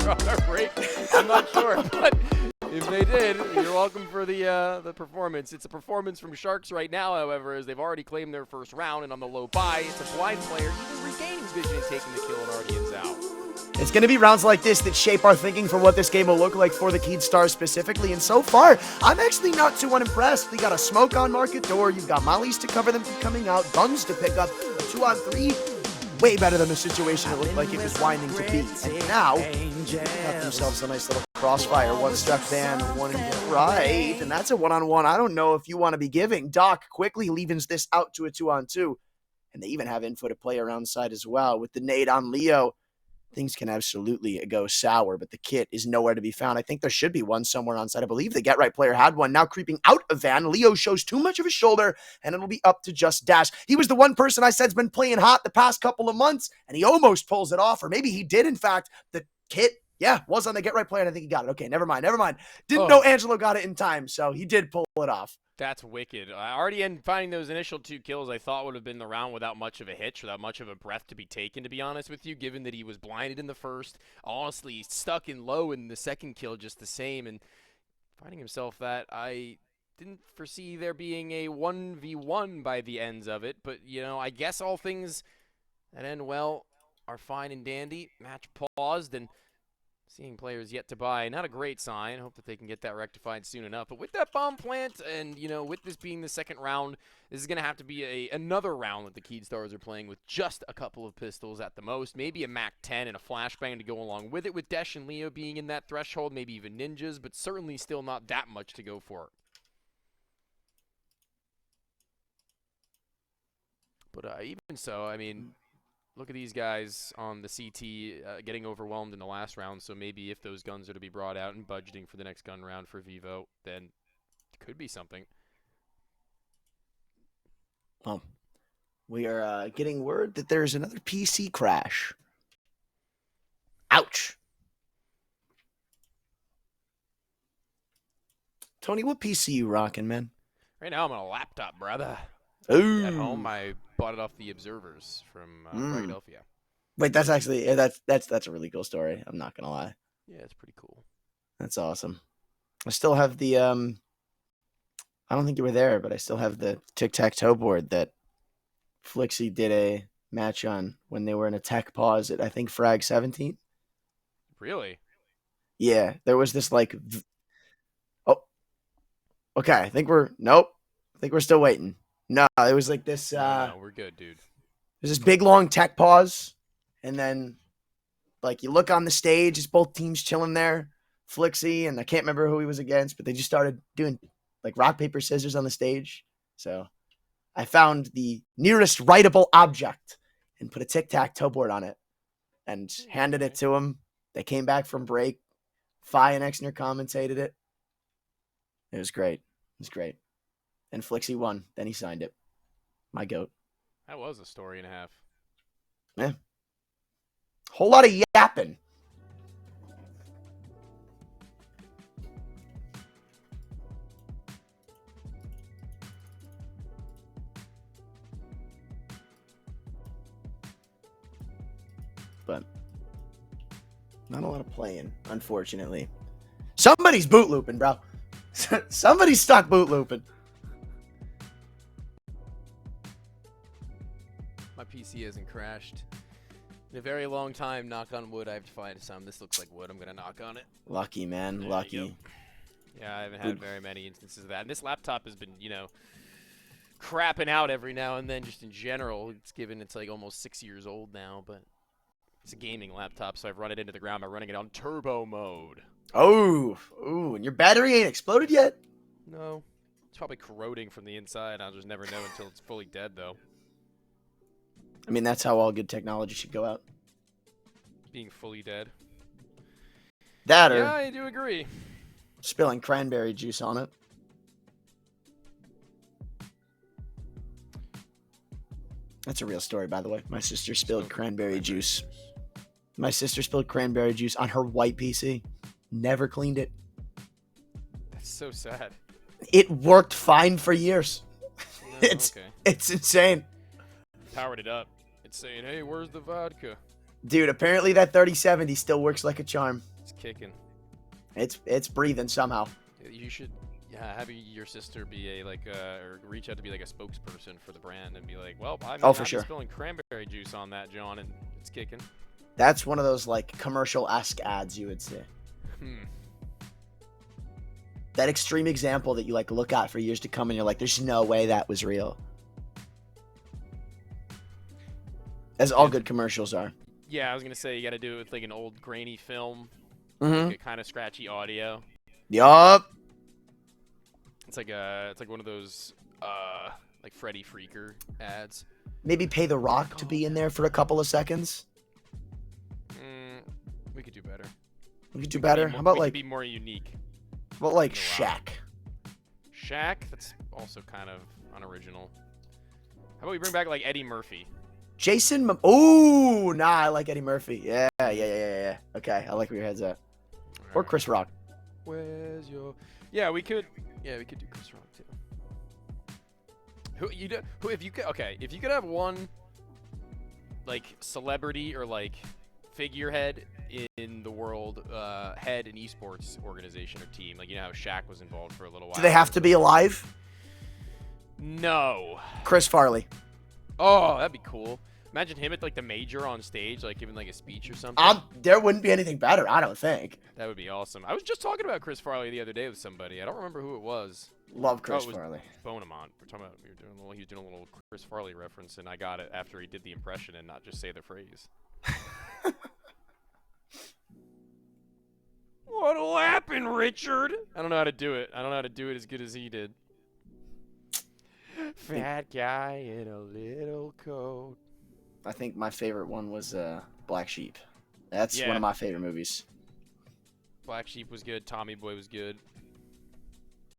on our break. I'm not sure, but if they did, you're welcome for the performance. It's a performance from Sharks right now, however, as they've already claimed their first round, and on the low bye, it's a blind player even regaining vision and taking the kill, and already is out. It's going to be rounds like this that shape our thinking for what this game will look like for the Keed Stars specifically. And so far, I'm actually not too unimpressed. We got a smoke on market door. You've got mollies to cover them from coming out, guns to pick up, 2-on-3. Way better than the situation it looked like it was winding to be. And now, got themselves a nice little crossfire. One step ban, one in the right. And that's a one-on-one. I don't know if you want to be giving. Doc quickly leavens this out to a 2-on-2. And they even have input play around side as well with the nade on Leo. Things can absolutely go sour, but the kit is nowhere to be found. I think there should be one somewhere on site. I believe the Get Right player had one. Now creeping out of Van. Leo shows too much of his shoulder, and it'll be up to Just Dash. He was the one person I said's been playing hot the past couple of months, and he almost pulls it off, or maybe he did, in fact. The kit, was on the Get Right player, and I think he got it. Okay, never mind. Didn't know Angelo got it in time, so he did pull it off. That's wicked. I already in finding those initial 2 kills I thought would have been the round without much of a hitch, without much of a breath to be taken, to be honest with you, given that he was blinded in the first, honestly stuck in low in the second kill just the same, and finding himself that I didn't foresee there being a 1v1 by the ends of it, but, I guess all things that end well are fine and dandy. Match paused, and seeing players yet to buy, not a great sign. Hope that they can get that rectified soon enough. But with that bomb plant and, with this being the second round, this is going to have to be another round that the Keed Stars are playing with just a couple of pistols at the most. Maybe a MAC-10 and a flashbang to go along with it, with Desh and Leo being in that threshold, maybe even ninjas, but certainly still not that much to go for. But even so, I mean, look at these guys on the CT getting overwhelmed in the last round, so maybe if those guns are to be brought out and budgeting for the next gun round for Vivo, then it could be something. Well, we are getting word that there's another PC crash. Ouch. Tony, what PC you rocking, man? Right now I'm on a laptop, brother. Ooh. At home, I bought it off the Observers from Philadelphia. Wait, that's actually that's a really cool story. I'm not gonna lie. Yeah, it's pretty cool. That's awesome. I still have the I don't think you were there, but I still have the tic-tac-toe board that Flixie did a match on when they were in a tech pause at, I think, Frag 17. Really? Yeah, there was this oh, okay. I think we're still waiting. No, it was like this. No, we're good, dude. There's this big long tech pause, and then like you look on the stage, it's both teams chilling there. Flixie and I can't remember who he was against, but they just started doing like rock paper scissors on the stage. So I found the nearest writable object and put a tic-tac-toe board on it and handed it to him. They came back from break. Fi and Exner commentated it. It was great. And Flixie won. Then he signed it. My goat. That was a story and a half. Yeah. Whole lot of yapping. But not a lot of playing, unfortunately. Somebody's boot looping, bro. Somebody's stuck boot looping. My PC hasn't crashed in a very long time. Knock on wood. I have to find some. This looks like wood. I'm going to knock on it. Lucky, man. There Lucky. Yeah, I haven't had very many instances of that. And this laptop has been, crapping out every now and then just in general. It's like almost 6 years old now, but it's a gaming laptop, so I've run it into the ground by running it on turbo mode. Oh, and your battery ain't exploded yet? No. It's probably corroding from the inside. I'll just never know until it's fully dead, though. I mean, that's how all good technology should go out. Being fully dead. That or yeah, I do agree. Spilling cranberry juice on it. That's a real story, by the way. My sister spilled cranberry juice. My sister spilled cranberry juice on her white PC. Never cleaned it. That's so sad. It worked fine for years. Oh, okay. It's insane. Powered it up. It's saying, hey, where's the vodka? Dude, apparently that 3070 still works like a charm. It's kicking. It's breathing somehow. You should have your sister be or reach out to be like a spokesperson for the brand and be like, well, Oh, for I'm sure. spilling cranberry juice on that, John, and it's kicking. That's one of those like commercial-esque ads, you would say. That extreme example that you like look at for years to come and you're like, there's no way that was real. As all good commercials are. Yeah, I was gonna say you got to do it with like an old grainy film, Mm-hmm. like kind of scratchy audio. Yup. It's like one of those like Freddy Freaker ads. Maybe pay The Rock to be in there for a couple of seconds. We could do better. We could do better. How about we like could be more unique? How about like The Shaq? Rock. Shaq? That's also kind of unoriginal. How about we bring back like Eddie Murphy? Ooh, nah, I like Eddie Murphy. Yeah. Okay, I like where your head's at. Or Chris Rock. Where's your? Yeah, we could do Chris Rock too. If you could have one like celebrity or like figurehead in the world, head an esports organization or team, like you know how Shaq was involved for a little while. Do they have to be alive? No. Chris Farley. Oh, that'd be cool. Imagine him at like the major on stage, like giving like a speech or something. There wouldn't be anything better, I don't think. That would be awesome. I was just talking about Chris Farley the other day with somebody. I don't remember who it was. Love Chris it was Farley. Bonamont. He was doing a little Chris Farley reference, and I got it after he did the impression and not just say the phrase. What'll happen, Richard? I don't know how to do it. I don't know how to do it as good as he did. Fat guy in a little coat. I think my favorite one was Black Sheep. That's one of my favorite movies. Black Sheep was good. Tommy Boy was good.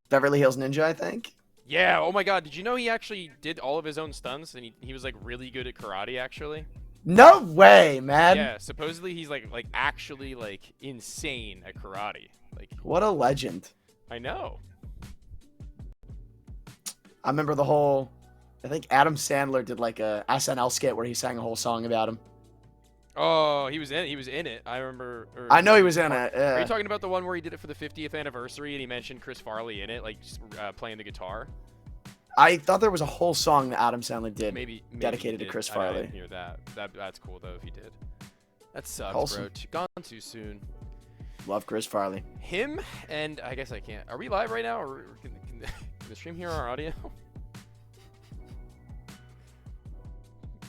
Beverly Hills Ninja, I think. Yeah. Oh my God. Did you know he actually did all of his own stunts and he was like really good at karate actually? No way, man. Yeah. Supposedly he's like actually like insane at karate. Like what a legend. I know. I remember the whole. I think Adam Sandler did like a SNL skit where he sang a whole song about him. Oh, he was in it. I remember. I know he was in it. Yeah. Are you talking about the one where he did it for the 50th anniversary and he mentioned Chris Farley in it, like just, playing the guitar? I thought there was a whole song that Adam Sandler did maybe dedicated to Chris Farley. I didn't hear that. That's cool though if he did. That sucks, Awesome. bro. Gone too soon. Love Chris Farley. Him and I guess I can't. Are we live right now, or can the stream hear our audio?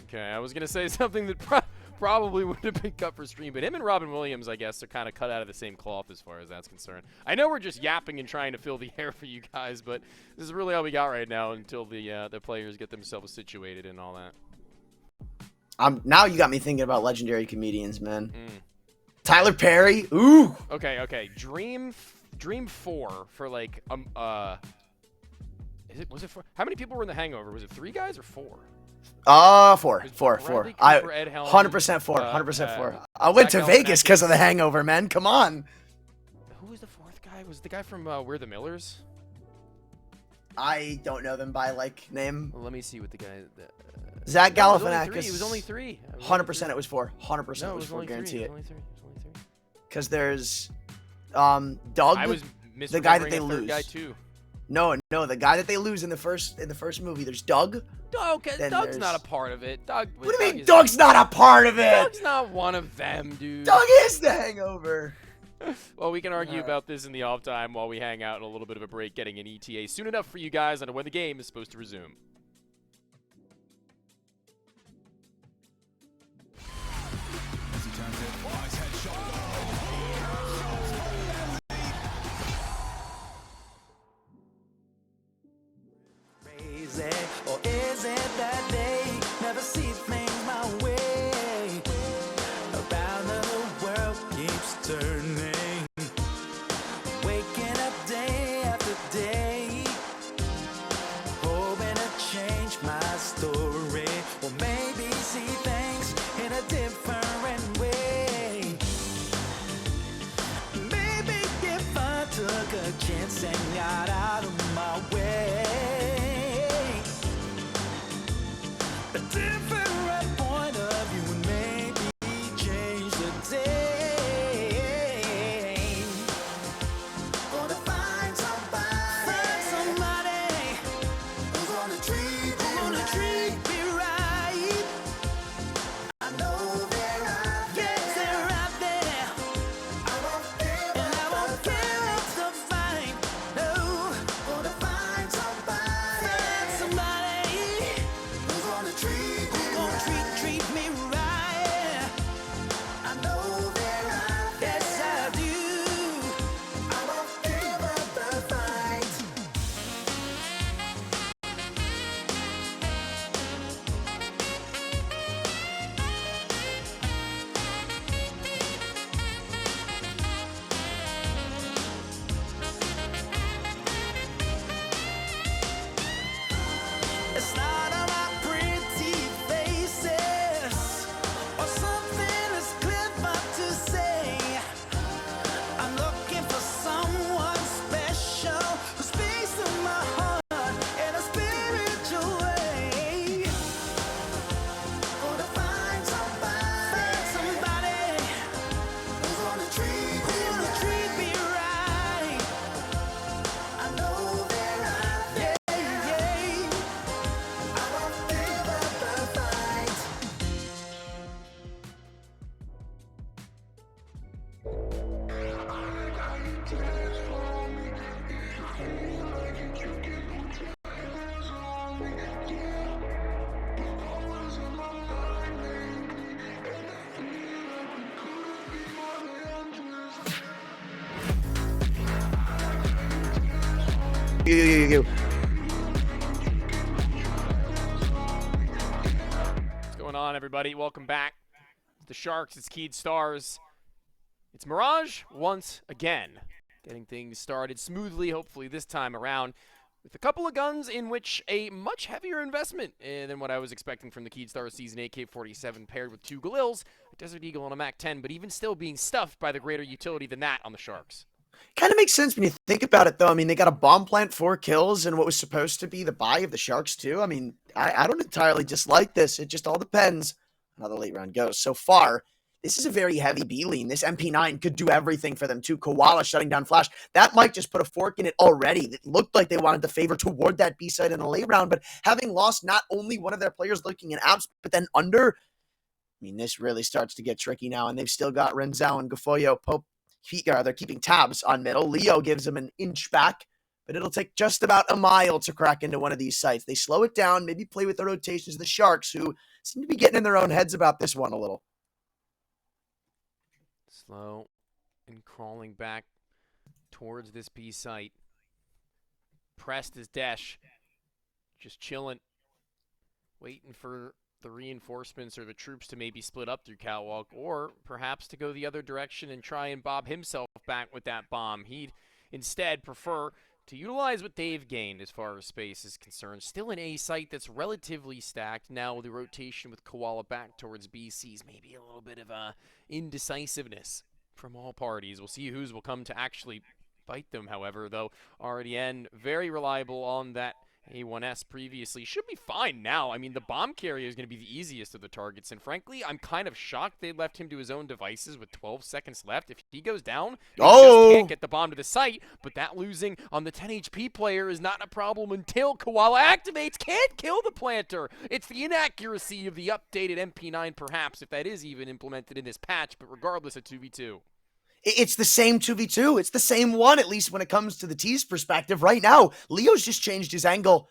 Okay, I was gonna say something that probably would have been cut for stream, but him and Robin Williams, I guess, are kind of cut out of the same cloth as far as that's concerned. I know we're just yapping and trying to fill the air for you guys, but this is really all we got right now until the players get themselves situated and all that. Now you got me thinking about legendary comedians, man. Tyler Perry. Ooh. Okay. Dream 4 for like was it 4? How many people were in The Hangover? Was it 3 guys or 4? Four. Cooper, Ed Helms, 100% 4. 100% 4. I went to Vegas because of The Hangover, man. Come on. Who was the 4th guy? Was it the guy from We're the Millers? I don't know them by like name. Well, let me see what the guy. Zach Galifianakis. It was only 3. 100% it was 4. 100% No, it was 4. Guarantee it. It was only 3. Because there's Doug. I was the guy that they a third lose. guy too. No, the guy that they lose in the first movie. There's Doug. Okay, Doug's not a part of it. What do you mean Doug's not a part of it? Doug's not one of them, dude. Doug is the Hangover. Well, we can argue about this in the off time while we hang out in a little bit of a break, getting an ETA soon enough for you guys on when the game is supposed to resume. Or is it that they never see things my way? Around the world keeps turning, waking up day after day, hoping to change my story, or maybe see things in a different way. you. What's going on, everybody? Welcome back. The Sharks, it's Keed Stars. It's Mirage once again. Getting things started smoothly, hopefully this time around, with a couple of guns in which a much heavier investment than what I was expecting from the Keed Stars season. AK-47 paired with 2 Galils, a Desert Eagle and a MAC-10, but even still being stuffed by the greater utility than that on the Sharks. Kind of makes sense when you think about it, though. I mean, they got a bomb plant, 4 kills, and what was supposed to be the buy of the Sharks, too. I mean, I don't entirely dislike this. It just all depends on how the late round goes. So far, this is a very heavy B lean. This MP9 could do everything for them, too. Koala shutting down Flash. That might just put a fork in it already. It looked like they wanted to favor toward that B side in the late round, but having lost not only one of their players looking in abs, but then under, I mean, this really starts to get tricky now, and they've still got Renzel and Gafoyo. Pope, they're keeping tabs on middle. Leo gives them an inch back, but it'll take just about a mile to crack into one of these sites. They slow it down, maybe play with the rotations. The Sharks, who seem to be getting in their own heads about this one a little. Slow and crawling back towards this B site. Pressed is Desh. Just chilling. Waiting for the reinforcements or the troops to maybe split up through Catwalk, or perhaps to go the other direction and try and bob himself back with that bomb. He'd instead prefer to utilize what they've gained as far as space is concerned. Still an A site that's relatively stacked. Now with the rotation with Koala back towards BC's, maybe a little bit of indecisiveness from all parties. We'll see whose will come to actually bite them, however, though RDN very reliable on that A1S previously. Should be fine now. I mean, the bomb carrier is going to be the easiest of the targets, and frankly, I'm kind of shocked they left him to his own devices with 12 seconds left. If he goes down, he just can't get the bomb to the site, but that losing on the 10 HP player is not a problem until Koala activates. Can't kill the planter. It's the inaccuracy of the updated MP9, perhaps, if that is even implemented in this patch, but regardless of 2v2. It's the same 2v2. It's the same one, at least when it comes to the T's perspective. Right now, Leo's just changed his angle,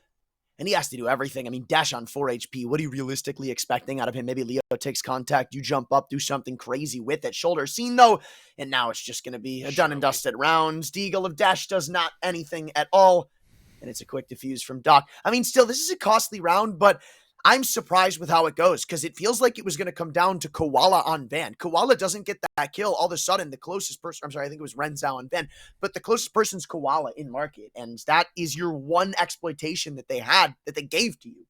and he has to do everything. I mean, Dash on 4 HP. What are you realistically expecting out of him? Maybe Leo takes contact, you jump up, do something crazy with it. Shoulder seen, though, and now it's just going to be a done and dusted rounds. Deagle of Dash does not anything at all, and it's a quick defuse from Doc. I mean, still, this is a costly round, but I'm surprised with how it goes because it feels like it was going to come down to Koala on Van. Koala doesn't get that kill. All of a sudden, the closest person, I'm sorry, I think it was Renzel on Van, but the closest person's Koala in market. And that is your one exploitation that they had, that they gave to you.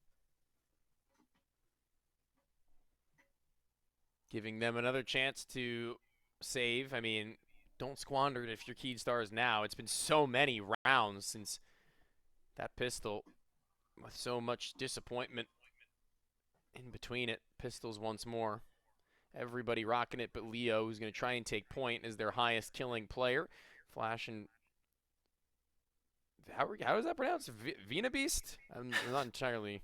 Giving them another chance to save. I mean, don't squander it if you're Keed Stars now. It's been so many rounds since that pistol with so much disappointment in between it. Pistols once more. Everybody rocking it but Leo, who's going to try and take point as their highest killing player. Flash and... How is that pronounced? Vina Beast? I'm not entirely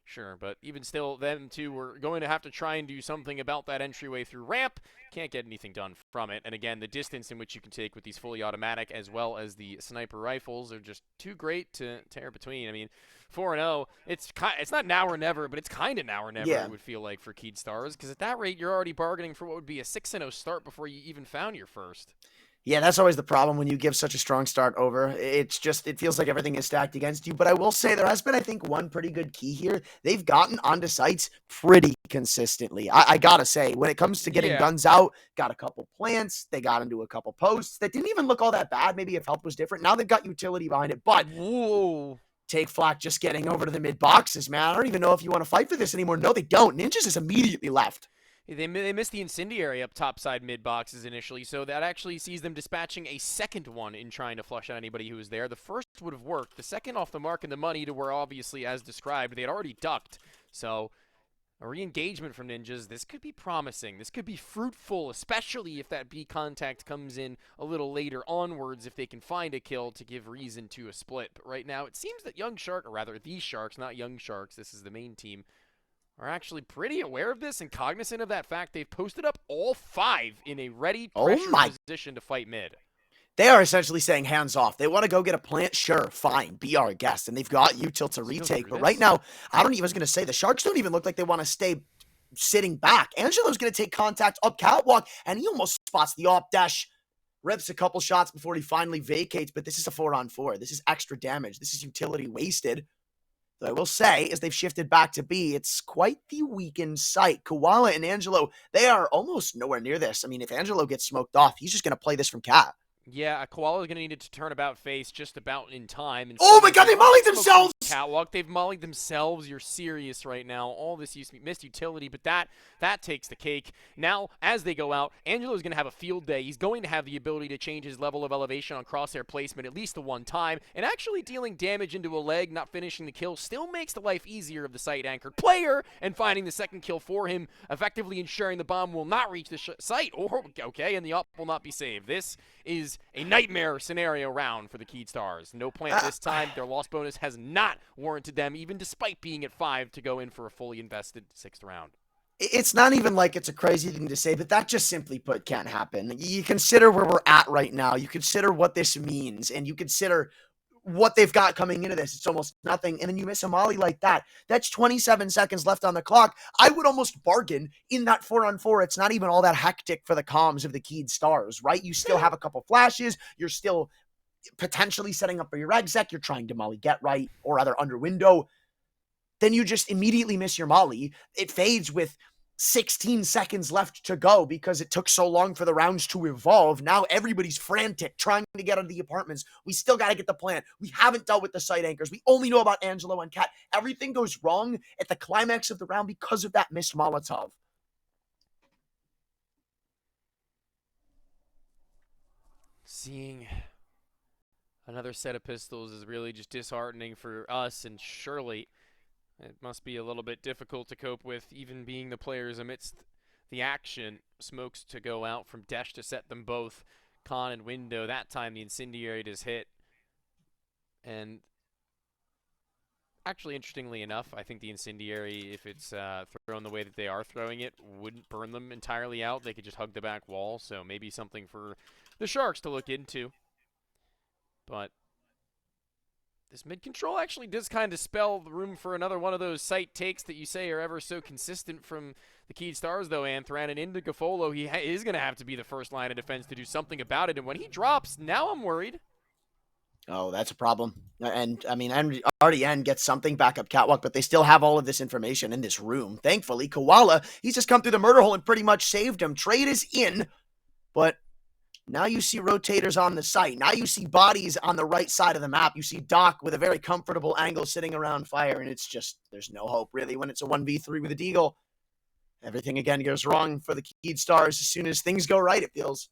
sure, but even still, them two were going to have to try and do something about that entryway through ramp. Can't get anything done from it. And again, the distance in which you can take with these fully automatic as well as the sniper rifles are just too great to tear between. I mean, 4-0, it's not now or never, but it's kind of now or never, it would feel like, for Keed Stars, because at that rate, you're already bargaining for what would be a 6-0 start before you even found your first. Yeah, that's always the problem when you give such a strong start over. It's just, it feels like everything is stacked against you. But I will say there has been, I think, one pretty good key here. They've gotten onto sites pretty consistently. I gotta say, when it comes to getting guns out, got a couple plants, they got into a couple posts that didn't even look all that bad. Maybe if help was different. Now they've got utility behind it. But take Flak just getting over to the mid boxes, man. I don't even know if you want to fight for this anymore. No, they don't. Ninjas is immediately left. They missed the incendiary up topside mid boxes initially, so that actually sees them dispatching a second one in trying to flush out anybody who was there. The first would have worked. The second off the mark and the money to where, obviously, as described, they had already ducked. So a re-engagement from Ninjas, this could be promising. This could be fruitful, especially if that B contact comes in a little later onwards, if they can find a kill to give reason to a split. But right now, it seems that Young Shark, or rather, these Sharks, not Young Sharks, this is the main team, are actually pretty aware of this and cognizant of that fact. They've posted up all 5 in a ready pressure position to fight mid. They are essentially saying hands off. They want to go get a plant? Sure, fine, be our guest. And they've got util to retake. But right now, I was going to say, the Sharks don't even look like they want to stay sitting back. Angelo's going to take contact up catwalk, and he almost spots the op dash rips a couple shots before he finally vacates, but this is a 4-on-4. This is extra damage. This is utility wasted. Though I will say, as they've shifted back to B, it's quite the weakened sight. Koala and Angelo, they are almost nowhere near this. I mean, if Angelo gets smoked off, he's just going to play this from Cat. Yeah, Koala is going to need it to turn about face just about in time. And oh my god, they mollied themselves! Catwalk, they've mollied themselves. You're serious right now. All this missed utility, but that takes the cake. Now, as they go out, Angelo's going to have a field day. He's going to have the ability to change his level of elevation on crosshair placement at least the one time, and actually dealing damage into a leg, not finishing the kill, still makes the life easier of the site-anchored player, and finding the second kill for him, effectively ensuring the bomb will not reach the site, and the up will not be saved. This is a nightmare scenario round for the Keyed Stars. No plant this time. Their loss bonus has not warranted them, even despite being at 5, to go in for a fully invested 6th round. It's not even like it's a crazy thing to say, but that just simply put can't happen. You consider where we're at right now. You consider what this means, and you consider what they've got coming into this. It's almost nothing. And then you miss a molly like that. That's 27 seconds left on the clock. I would almost bargain in that 4-on-4. It's not even all that hectic for the comms of the Keyed Stars, right? You still have a couple flashes. You're still potentially setting up for your exec. You're trying to molly get right or rather under window. Then you just immediately miss your molly. It fades with 16 seconds left to go because it took so long for the rounds to evolve. Now everybody's frantic, trying to get out of the apartments. We still got to get the plant. We haven't dealt with the site anchors. We only know about Angelo and Kat. Everything goes wrong at the climax of the round because of that missed Molotov. Seeing another set of pistols is really just disheartening for us, and surely it must be a little bit difficult to cope with, even being the players amidst the action. Smokes to go out from Desh to set them both. Con and window. That time the incendiary does hit. And actually, interestingly enough, I think the incendiary, if it's thrown the way that they are throwing it, wouldn't burn them entirely out. They could just hug the back wall. So maybe something for the Sharks to look into. But this mid-control actually does kind of spell the room for another one of those site takes that you say are ever so consistent from the Keyed Stars, though, Anthran. And into Gafolo, he is going to have to be the first line of defense to do something about it. And when he drops, now I'm worried. Oh, that's a problem. And, I mean, RDN gets something back up Catwalk, but they still have all of this information in this room. Thankfully, Koala, he's just come through the murder hole and pretty much saved him. Trade is in, but now you see rotators on the site. Now you see bodies on the right side of the map. You see Doc with a very comfortable angle sitting around fire, and it's just, there's no hope, really, when it's a 1v3 with a Deagle. Everything, again, goes wrong for the Keyed Stars as soon as things go right, it feels.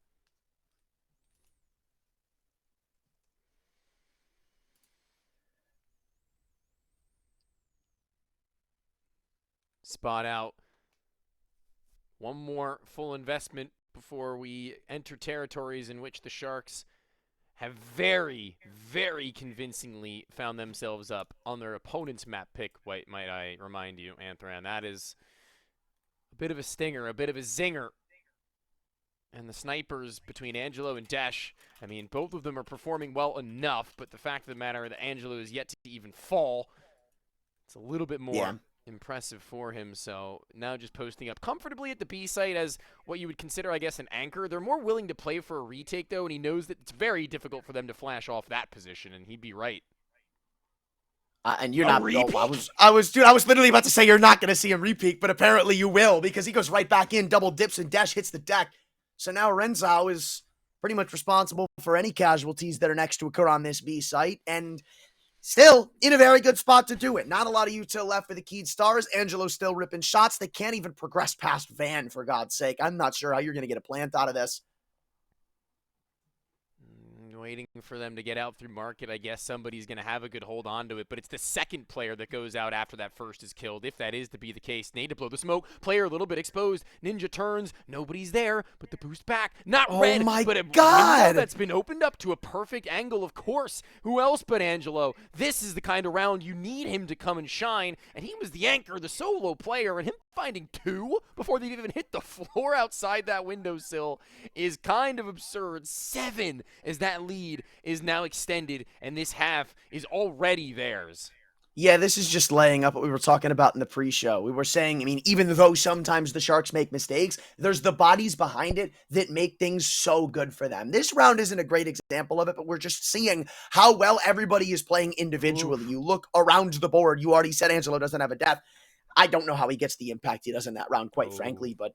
Spot out. One more full investment before we enter territories in which the Sharks have very, very convincingly found themselves up on their opponent's map pick, might I remind you, Anthran. That is a bit of a stinger, a bit of a zinger. And the snipers between Angelo and Desh, I mean, both of them are performing well enough, but the fact of the matter that Angelo is yet to even fall, it's a little bit more impressive for him. So now just posting up comfortably at the B site as what you would consider, I guess, an anchor. They're more willing to play for a retake, though, and he knows that it's very difficult for them to flash off that position, and he'd be right. And you're not. Oh, I was literally about to say you're not going to see him repeat, but apparently you will, because he goes right back in, double dips, and Desh hits the deck. So now Renzau is pretty much responsible for any casualties that are next to occur on this B site, and still in a very good spot to do it. Not a lot of util left for the Keyed Stars. Angelo's still ripping shots. They can't even progress past Van, for God's sake. I'm not sure how you're going to get a plant out of this. Waiting for them to get out through market. I guess somebody's going to have a good hold on to it, but it's the second player that goes out after that first is killed, if that is to be the case. Need to blow the smoke. Player a little bit exposed. Ninja turns. Nobody's there, but the boost back. Not red, oh my but a God, window that's been opened up to a perfect angle, of course. Who else but Angelo? This is the kind of round you need him to come and shine, and he was the anchor, the solo player, and him finding 2 before they even hit the floor outside that windowsill is kind of absurd. 7 as that lead is now extended, and this half is already theirs. Yeah, this is just laying up what we were talking about in the pre-show. We were saying, I mean, even though sometimes the Sharks make mistakes, there's the bodies behind it that make things so good for them. This round isn't a great example of it, but we're just seeing how well everybody is playing individually. Oof. You look around the board. You already said Angelo doesn't have a death. I don't know how he gets the impact he does in that round, quite Oh. frankly, but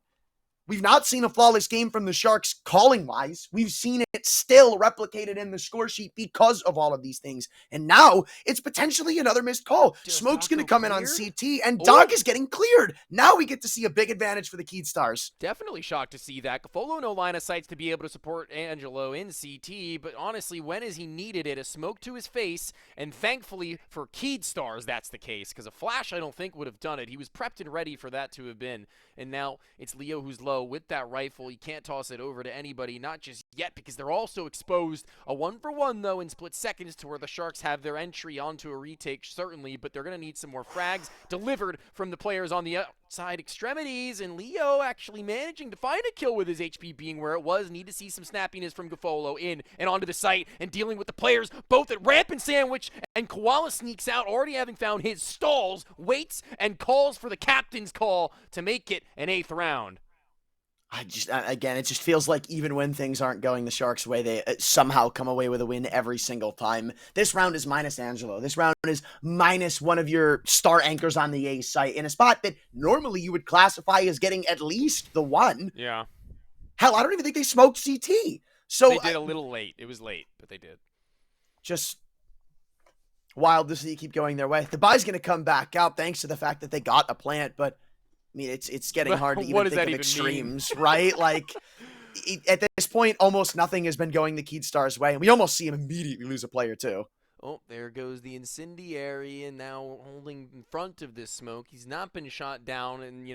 we've not seen a flawless game from the Sharks calling wise. We've seen it still replicated in the score sheet because of all of these things. And now it's potentially another missed call. Does Smoke's Doc going to go come in on cleared? CT, and Doc Oh. is getting cleared. Now we get to see a big advantage for the Keed Stars. Definitely shocked to see that. Gafolo no line of sights to be able to support Angelo in CT, but honestly, when has he needed it? A smoke to his face, and thankfully for Keed Stars, that's the case, because a flash I don't think would have done it. He was prepped and ready for that to have been, and now it's Leo who's low with that rifle. He can't toss it over to anybody, not just yet, because they're also exposed. A 1-for-1, though, in split seconds to where the Sharks have their entry onto a retake, certainly, but they're going to need some more frags delivered from the players on the outside extremities, and Leo actually managing to find a kill with his HP being where it was. Need to see some snappiness from Gafolo in and onto the site and dealing with the players both at ramp and sandwich, and Koala sneaks out, already having found his stalls, waits, and calls for the captain's call to make it an 8th round. Again, it just feels like even when things aren't going the Sharks' way, they somehow come away with a win every single time. This round is minus Angelo. This round is minus one of your star anchors on the A site in a spot that normally you would classify as getting at least the one. Yeah. Hell, I don't even think they smoked CT. So They did a little late. It was late, but they did. Just wild to see it keep going their way. The buy's going to come back out thanks to the fact that they got a plant, but I mean, it's getting hard to What even does think that of even extremes, right? Like, at this point, almost nothing has been going the Keed Stars' way, and we almost see him immediately lose a player, too. Oh, there goes the incendiary, and now holding in front of this smoke. He's not been shot down, and,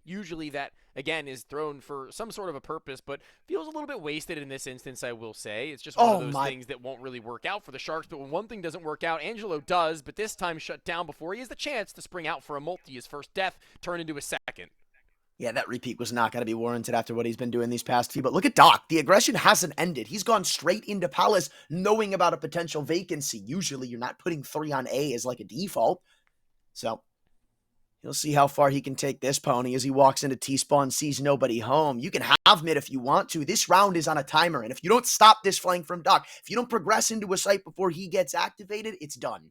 usually that, again, is thrown for some sort of a purpose, but feels a little bit wasted in this instance, I will say. It's just one of those things that won't really work out for the Sharks, but when one thing doesn't work out, Angelo does, but this time shut down before he has the chance to spring out for a multi. His first death turned into a second. Yeah, that repeat was not going to be warranted after what he's been doing these past few. But look at Doc. The aggression hasn't ended. He's gone straight into Palace knowing about a potential vacancy. Usually you're not putting 3 on A as like a default. So you'll see how far he can take this pony as he walks into T-spawn, sees nobody home. You can have mid if you want to. This round is on a timer. And if you don't stop this flank from Doc, if you don't progress into a site before he gets activated, it's done.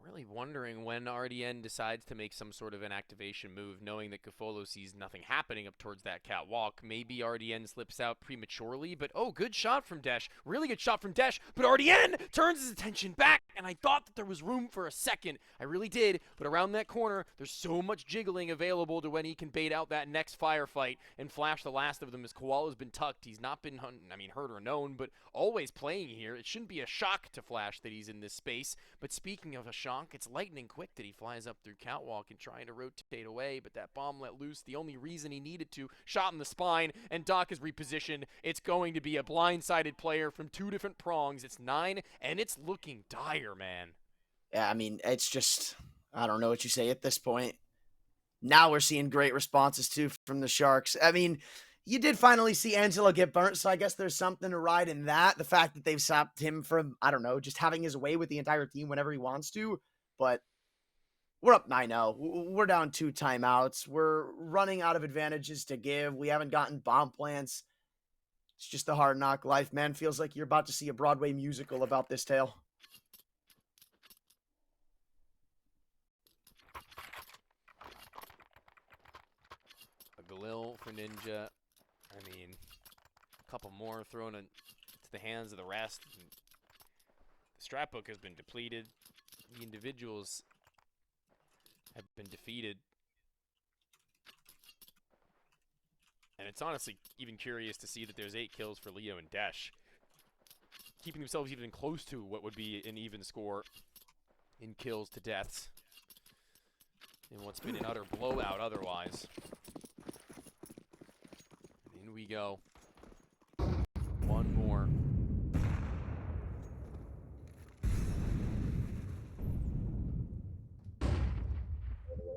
Really wondering when RDN decides to make some sort of an activation move, knowing that Gafolo sees nothing happening up towards that catwalk. Maybe RDN slips out prematurely, but oh, good shot from Desh. Really good shot from Desh, but RDN turns his attention back, and I thought that there was room for a second. I really did, but around that corner, there's so much jiggling available to when he can bait out that next firefight and flash the last of them as Koala's been tucked. He's not been, heard or known, but always playing here. It shouldn't be a shock to Flash that he's in this space, but speaking of a shock, it's lightning quick that he flies up through catwalk and trying to rotate away, but that bomb let loose the only reason he needed to. Shot in the spine, and Doc is repositioned. It's going to be a blindsided player from 2 different prongs. It's 9, and it's looking dire, man. Yeah, I mean, it's just, I don't know what you say at this point. Now we're seeing great responses, too, from the Sharks. I mean, you did finally see Angelo get burnt, so I guess there's something to ride in that. The fact that they've stopped him from, I don't know, just having his way with the entire team whenever he wants to. But we're up 9-0. We're down 2 timeouts. We're running out of advantages to give. We haven't gotten bomb plants. It's just the hard knock life, man. Feels like you're about to see a Broadway musical about this tale. A Galil for Ninja. I mean, a couple more thrown into the hands of the rest. The strat book has been depleted. The individuals have been defeated. And it's honestly even curious to see that there's 8 kills for Leo and Desh, keeping themselves even close to what would be an even score in kills to deaths in what's been an utter blowout otherwise. In we go. One more.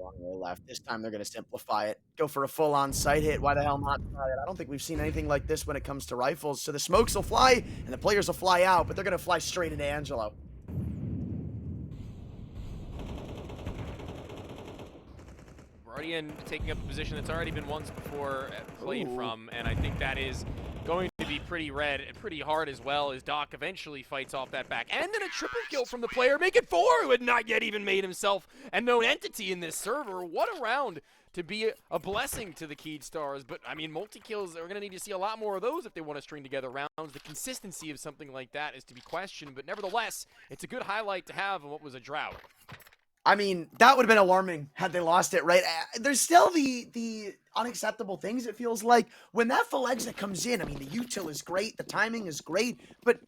Long way left. This time they're going to simplify it. Go for a full-on sight hit. Why the hell not try it? I don't think we've seen anything like this when it comes to rifles. So the smokes will fly and the players will fly out, but they're going to fly straight into Angelo. RDN taking up a position that's already been once before played Ooh. from, and I think that is going to be pretty red and pretty hard as well, as Doc eventually fights off that back. And then a triple kill from the player, make it 4, who had not yet even made himself a known entity in this server. What a round to be a blessing to the Keyed Stars. But, I mean, multi-kills, they're going to need to see a lot more of those if they want to string together rounds. The consistency of something like that is to be questioned, but nevertheless, it's a good highlight to have in what was a drought. I mean, that would have been alarming had they lost it, right? There's still the unacceptable things, it feels like. When that full exit comes in, I mean, the util is great, the timing is great, but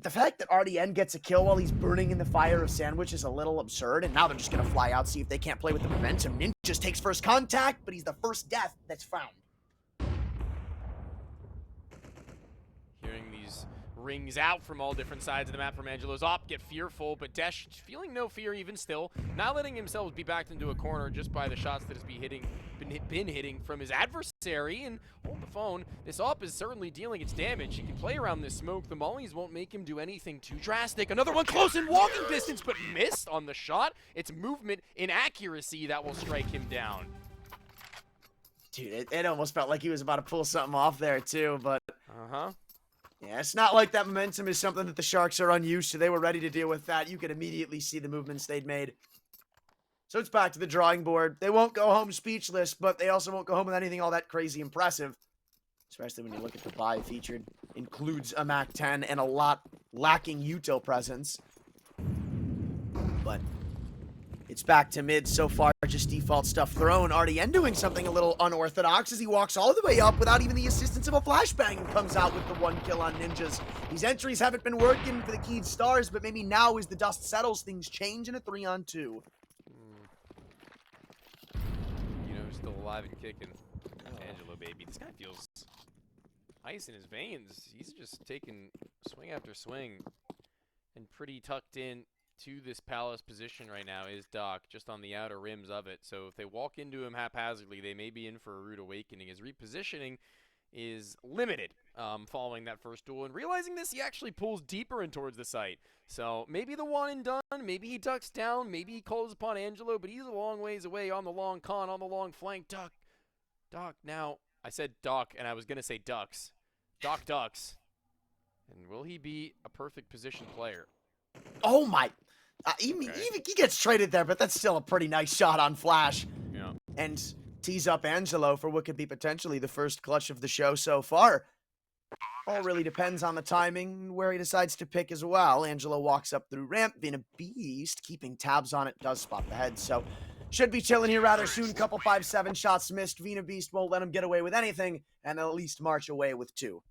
the fact that RDN gets a kill while he's burning in the fire of Sandwich is a little absurd, and now they're just going to fly out, see if they can't play with the momentum. Ninjas takes first contact, but he's the first death that's found. Hearing these rings out from all different sides of the map from Angelo's op, get fearful, but Desh feeling no fear even still, not letting himself be backed into a corner just by the shots that has been hitting from his adversary. And hold the phone, this op is certainly dealing its damage. He can play around this smoke, the mollies won't make him do anything too drastic. Another one close in walking distance, but missed on the shot. It's movement inaccuracy that will strike him down. Dude, it almost felt like he was about to pull something off there too, but Uh-huh. yeah, it's not like that momentum is something that the Sharks are unused to. They were ready to deal with that. You could immediately see the movements they'd made. So it's back to the drawing board. They won't go home speechless, but they also won't go home with anything all that crazy impressive. Especially when you look at the buy featured. Includes a MAC-10 and a lot lacking util presence. But it's back to mid so far, just default stuff thrown. RDN doing something a little unorthodox as he walks all the way up without even the assistance of a flashbang and comes out with the 1 kill on Ninjas. These entries haven't been working for the Keyed Stars, but maybe now as the dust settles, things change in a 3-on-2. You know who's still alive and kicking? Angelo, baby. This guy feels ice in his veins. He's just taking swing after swing and pretty tucked in to this Palace position right now is Doc, just on the outer rims of it. So if they walk into him haphazardly, they may be in for a rude awakening. His repositioning is limited following that first duel. And realizing this, he actually pulls deeper in towards the site. So maybe the one and done, maybe he ducks down, maybe he calls upon Angelo, but he's a long ways away on the long con, on the long flank. Doc, now, I said Doc, and I was going to say ducks. Doc ducks. And will he be a perfect position player? Oh my... he gets traded there, but that's still a pretty nice shot on Flash. Yeah. And tees up Angelo for what could be potentially the first clutch of the show so far. All really depends on the timing, where he decides to pick as well. Angelo walks up through ramp. Vina Beast, keeping tabs on it, does spot the head, so should be chilling here rather soon. Couple 5-7 shots missed. Vina Beast won't let him get away with anything, and they'll at least march away with 2.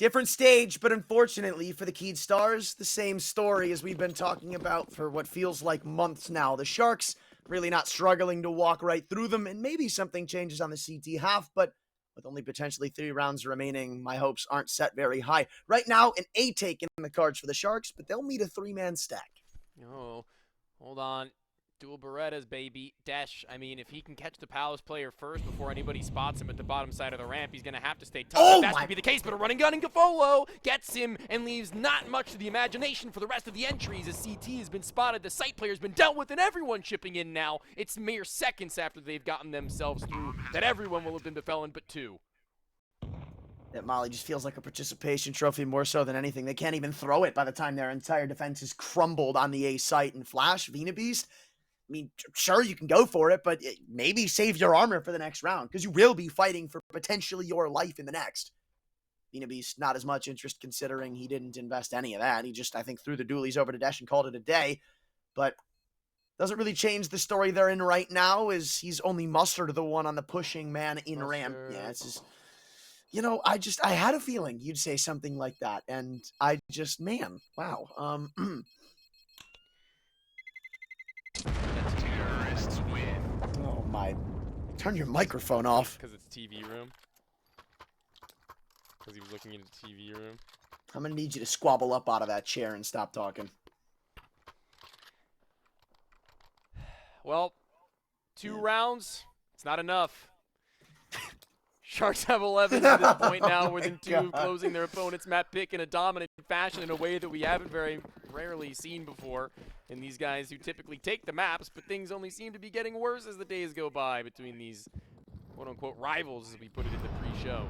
Different stage, but unfortunately for the Keed Stars, the same story as we've been talking about for what feels like months now. The Sharks really not struggling to walk right through them, and maybe something changes on the CT half, but with only potentially 3 rounds remaining, my hopes aren't set very high. Right now, an A take in the cards for the Sharks, but they'll meet a 3-man stack. Oh, hold on. Dual Berettas, baby. Desh, I mean, if he can catch the Palace player first before anybody spots him at the bottom side of the ramp, he's going to have to stay tough. Oh That's my- to be the case, but a running gun in Gafolo gets him and leaves not much to the imagination for the rest of the entries as CT has been spotted, the site player's been dealt with, and everyone chipping in now. It's mere seconds after they've gotten themselves through that everyone will have been befallen but 2. That Molly just feels like a participation trophy more so than anything. They can't even throw it by the time their entire defense is crumbled on the A site. And Flash, Vina Beast, I mean, sure, you can go for it, but maybe save your armor for the next round because you will be fighting for potentially your life in the next. Vina Beast, not as much interest considering he didn't invest any of that. He just, I think, threw the dualies over to Desh and called it a day. But doesn't really change the story they're in right now as he's only mustered the one on the pushing man in ramp. Yeah, it's just... You know, I had a feeling you'd say something like that, and I just, man, wow. Terrorists win. Oh my, turn your microphone off. Because it's TV room. Because he was looking into TV room. I'm gonna need you to squabble up out of that chair and stop talking. Well, 2 rounds, it's not enough. Sharks have 11 at this point now, within 2, closing their opponent's map pick in a dominant fashion in a way that we haven't very rarely seen before in these guys who typically take the maps, but things only seem to be getting worse as the days go by between these quote-unquote rivals, as we put it in the pre-show.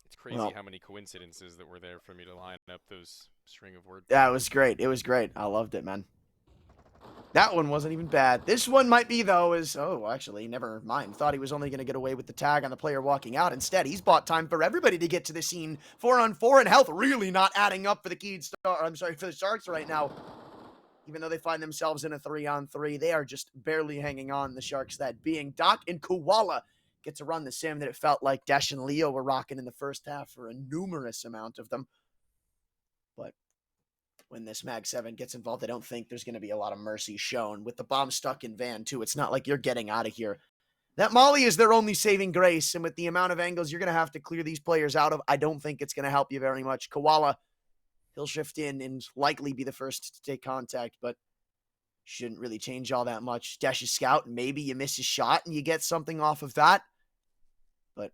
It's crazy how many coincidences that were there for me to line up those string of words. Yeah, it was great. It was great. I loved it, man. That one wasn't even bad. This one might be, though, is... Oh, actually, never mind. Thought he was only going to get away with the tag on the player walking out. Instead, he's bought time for everybody to get to the scene. 4-on-4, and health really not adding up for the Keed Star... I'm sorry, for the Sharks right now. Even though they find themselves in a 3-on-3, they are just barely hanging on, the Sharks, that being. Doc and Koala get to run the sim that it felt like Desh and Leo were rocking in the first half for a numerous amount of them. But when this Mag 7 gets involved, I don't think there's going to be a lot of mercy shown. With the bomb stuck in Van, too, it's not like you're getting out of here. That Molly is their only saving grace, and with the amount of angles you're going to have to clear these players out of, I don't think it's going to help you very much. Koala, he'll shift in and likely be the first to take contact, but shouldn't really change all that much. Desh's scout, maybe you miss a shot and you get something off of that, but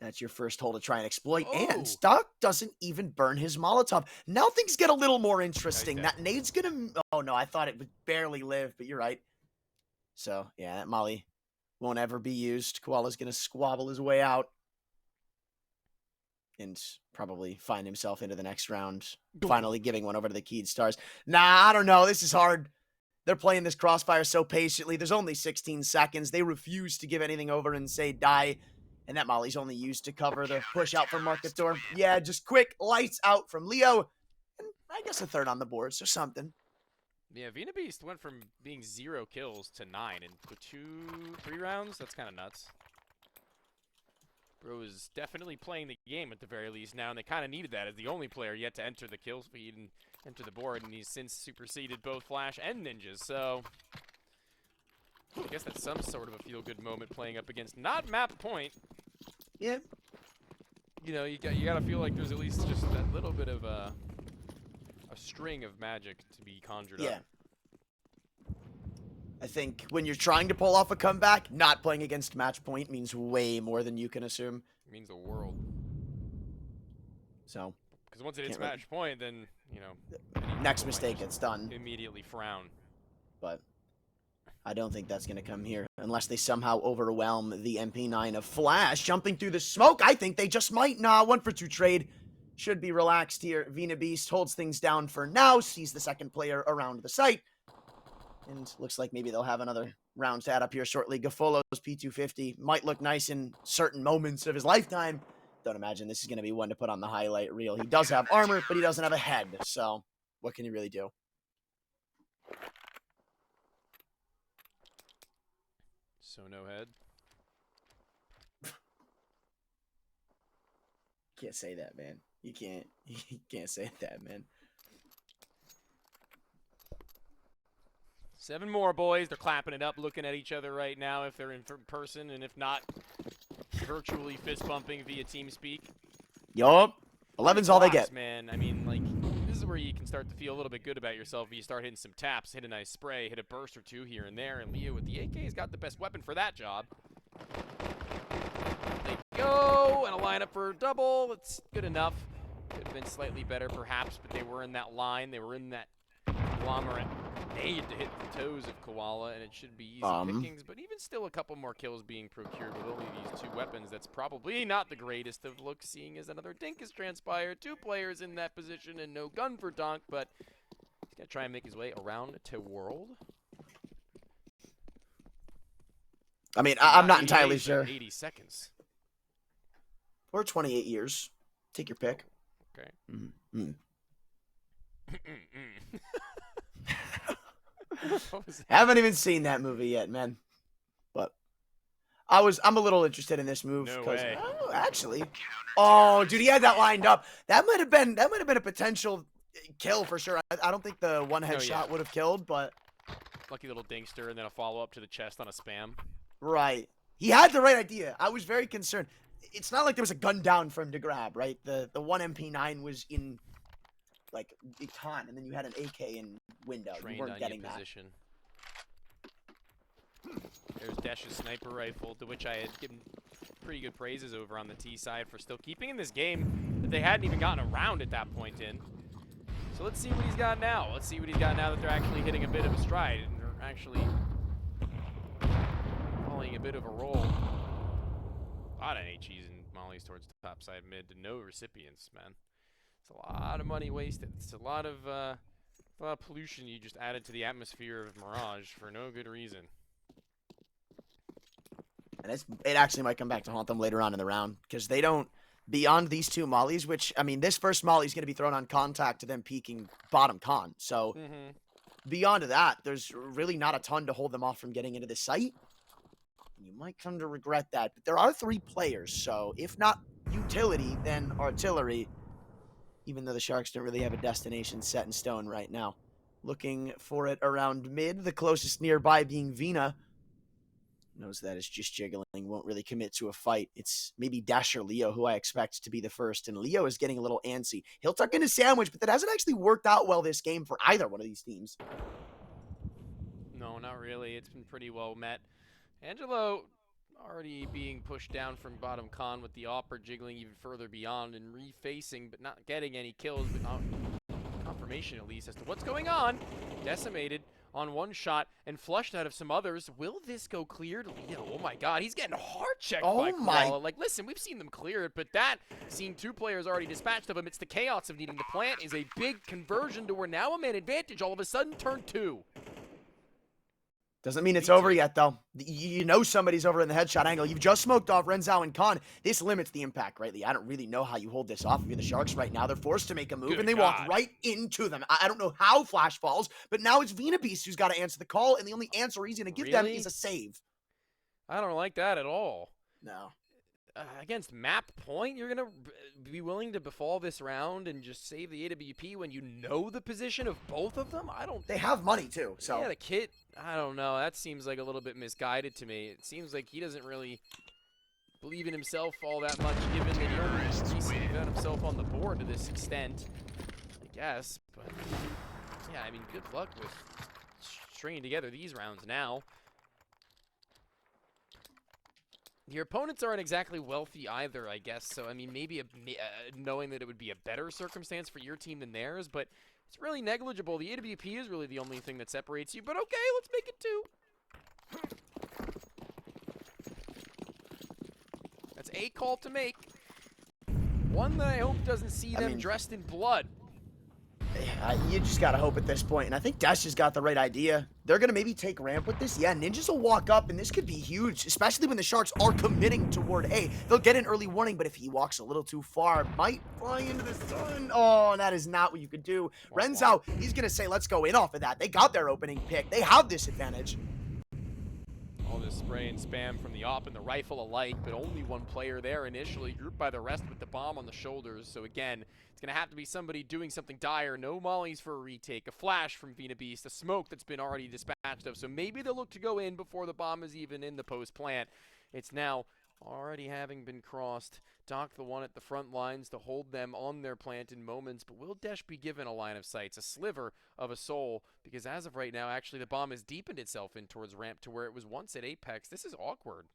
that's your first hole to try and exploit. Oh. And Stock doesn't even burn his Molotov. Now things get a little more interesting. Okay. That nade's gonna... Oh, no, I thought it would barely live, but you're right. So, yeah, that Molly won't ever be used. Koala's gonna squabble his way out and probably find himself into the next round, finally giving one over to the Keed Stars. Nah, I don't know. This is hard. They're playing this crossfire so patiently. There's only 16 seconds. They refuse to give anything over and say die. And that Molly's only used to cover the push out from Market Door. Yeah, just quick lights out from Leo. And I guess a third on the board, so something. Yeah, Vina Beast went from being 0 kills to 9 in 3 rounds. That's kind of nuts. Bro is definitely playing the game at the very least now, and they kind of needed that as the only player yet to enter the kill feed and enter the board, and he's since superseded both Flash and Ninjas, so I guess that's some sort of a feel-good moment playing up against not map point. Yeah. You know, you gotta feel like there's at least just that little bit of a string of magic to be conjured up. I think when you're trying to pull off a comeback, not playing against match point means way more than you can assume. It means the world. So, Because once it hits Can't really- match point, then, you know, next mistake gets done. immediately frown. But I don't think that's going to come here unless they somehow overwhelm the MP9 of Flash. Jumping through the smoke, I think they just might. Nah, 1-for-2 trade. Should be relaxed here. Vina Beast holds things down for now, sees the second player around the site. And looks like maybe they'll have another round to add up here shortly. Gafolo's P250 might look nice in certain moments of his lifetime. Don't imagine this is going to be one to put on the highlight reel. He does have armor, but he doesn't have a head. So what can he really do? So no head. Can't say that, man. You can't. You can't say that, man. 7 more, boys. They're clapping it up, looking at each other right now if they're in person, and if not, virtually fist bumping via TeamSpeak. Yup. 11's all they get. Man, I mean, like, this is where you can start to feel a little bit good about yourself. You start hitting some taps, hit a nice spray, hit a burst or two here and there, and Leo with the AK has got the best weapon for that job. They go, and a lineup for a double. It's good enough. Could have been slightly better, perhaps, but they were in that line. They were in that conglomerate made to hit the toes of Koala, and it should be easy pickings, but even still a couple more kills being procured with only these 2 weapons. That's probably not the greatest of looks, seeing as another dink has transpired. 2 players in that position and no gun for Donk, but he's going to try and make his way around to World. I mean, I'm not entirely 88, sure. 80 seconds. Or 28 years. Take your pick. Okay. What was that? Haven't even seen that movie yet, man. But I'm a little interested in this move. No way. Oh, actually. Oh, dude, he had that lined up. That might have been a potential kill for sure. I don't think the one headshot would have killed, but Lucky little dinkster, and then a follow-up to the chest on a spam. right. He had the right idea. I was very concerned. It's not like there was a gun down for him to grab, right? The one MP9 was in like a ton, and then you had an AK in window. Trained You weren't on getting your that. position. There's Dash's sniper rifle, to which I had given pretty good praises over on the T side for still keeping in this game that they hadn't even gotten around at that point in. So let's see what he's got now. Let's see what he's got now that they're actually hitting a bit of a stride and they're actually following a bit of a roll. A lot of HEs and mollies towards the top side mid to no recipients, man. It's a lot of money wasted. It's a lot of pollution you just added to the atmosphere of Mirage for no good reason. And it actually might come back to haunt them later on in the round because they don't, beyond these 2 mollies, which, I mean, this first molly is going to be thrown on contact to them peeking bottom con. So beyond that, there's really not a ton to hold them off from getting into the site. You might come to regret that. But there are 3 players, so if not utility, then artillery, even though the Sharks don't really have a destination set in stone right now. Looking for it around mid, the closest nearby being Vina. Knows that is just jiggling, won't really commit to a fight. It's maybe Dash or Leo who I expect to be the first, and Leo is getting a little antsy. He'll tuck in a sandwich, but that hasn't actually worked out well this game for either one of these teams. No, not really. It's been pretty well met. Angelo already being pushed down from bottom con with the Opera jiggling even further beyond and refacing, but not getting any kills, but confirmation at least as to what's going on. Decimated on one shot and flushed out of some others. Will this go clear to Leo? Oh my god, he's getting hard checked by Koala. Like, listen, we've seen them clear it, but that, seeing 2 players already dispatched of him, it's the chaos of needing to plant, is a big conversion to where now a man advantage all of a sudden turn 2. Doesn't mean it's over yet, though. You know somebody's over in the headshot angle. You've just smoked off Renzao and Khan. This limits the impact greatly. I don't really know how you hold this off. If you're the Sharks right now, they're forced to make a move, and they walk right into them. I don't know how Flash falls, but now it's Venabeast who's got to answer the call, and the only answer he's going to give them is a save. I don't like that at all. No. Against map point, you're going to be willing to befall this round and just save the AWP when you know the position of both of them? I don't... They have money, too, so... Yeah, the kit, I don't know. That seems like a little bit misguided to me. It seems like he doesn't really believe in himself all that much, given that he only recently got himself on the board to this extent, I guess. But, yeah, I mean, good luck with stringing together these rounds now. Your opponents aren't exactly wealthy either, I guess. So, I mean, maybe knowing that it would be a better circumstance for your team than theirs, but it's really negligible. The AWP is really the only thing that separates you, but okay, let's make it 2. That's a call to make. One that I hope doesn't see them dressed in blood. You just got to hope at this point. And I think Dash has got the right idea. They're going to maybe take ramp with this. Yeah, Ninjas will walk up, and this could be huge, especially when the Sharks are committing toward A. They'll get an early warning, but if he walks a little too far, might fly into the sun. Oh, that is not what you could do. Renzao, he's going to say, let's go in off of that. They got their opening pick. They have this advantage. All this spray and spam from the op and the rifle alike, but only one player there initially, grouped by the rest with the bomb on the shoulders. So again, it's going to have to be somebody doing something dire. No mollies for a retake, a flash from Vina Beast, a smoke that's been already dispatched of. So maybe they'll look to go in before the bomb is even in the post plant. It's now already having been crossed. Doc the one at the front lines to hold them on their plant in moments, but will Desh be given a line of sight, a sliver of a soul? Because as of right now, actually the bomb has deepened itself in towards ramp to where it was once at Apex. This is awkward.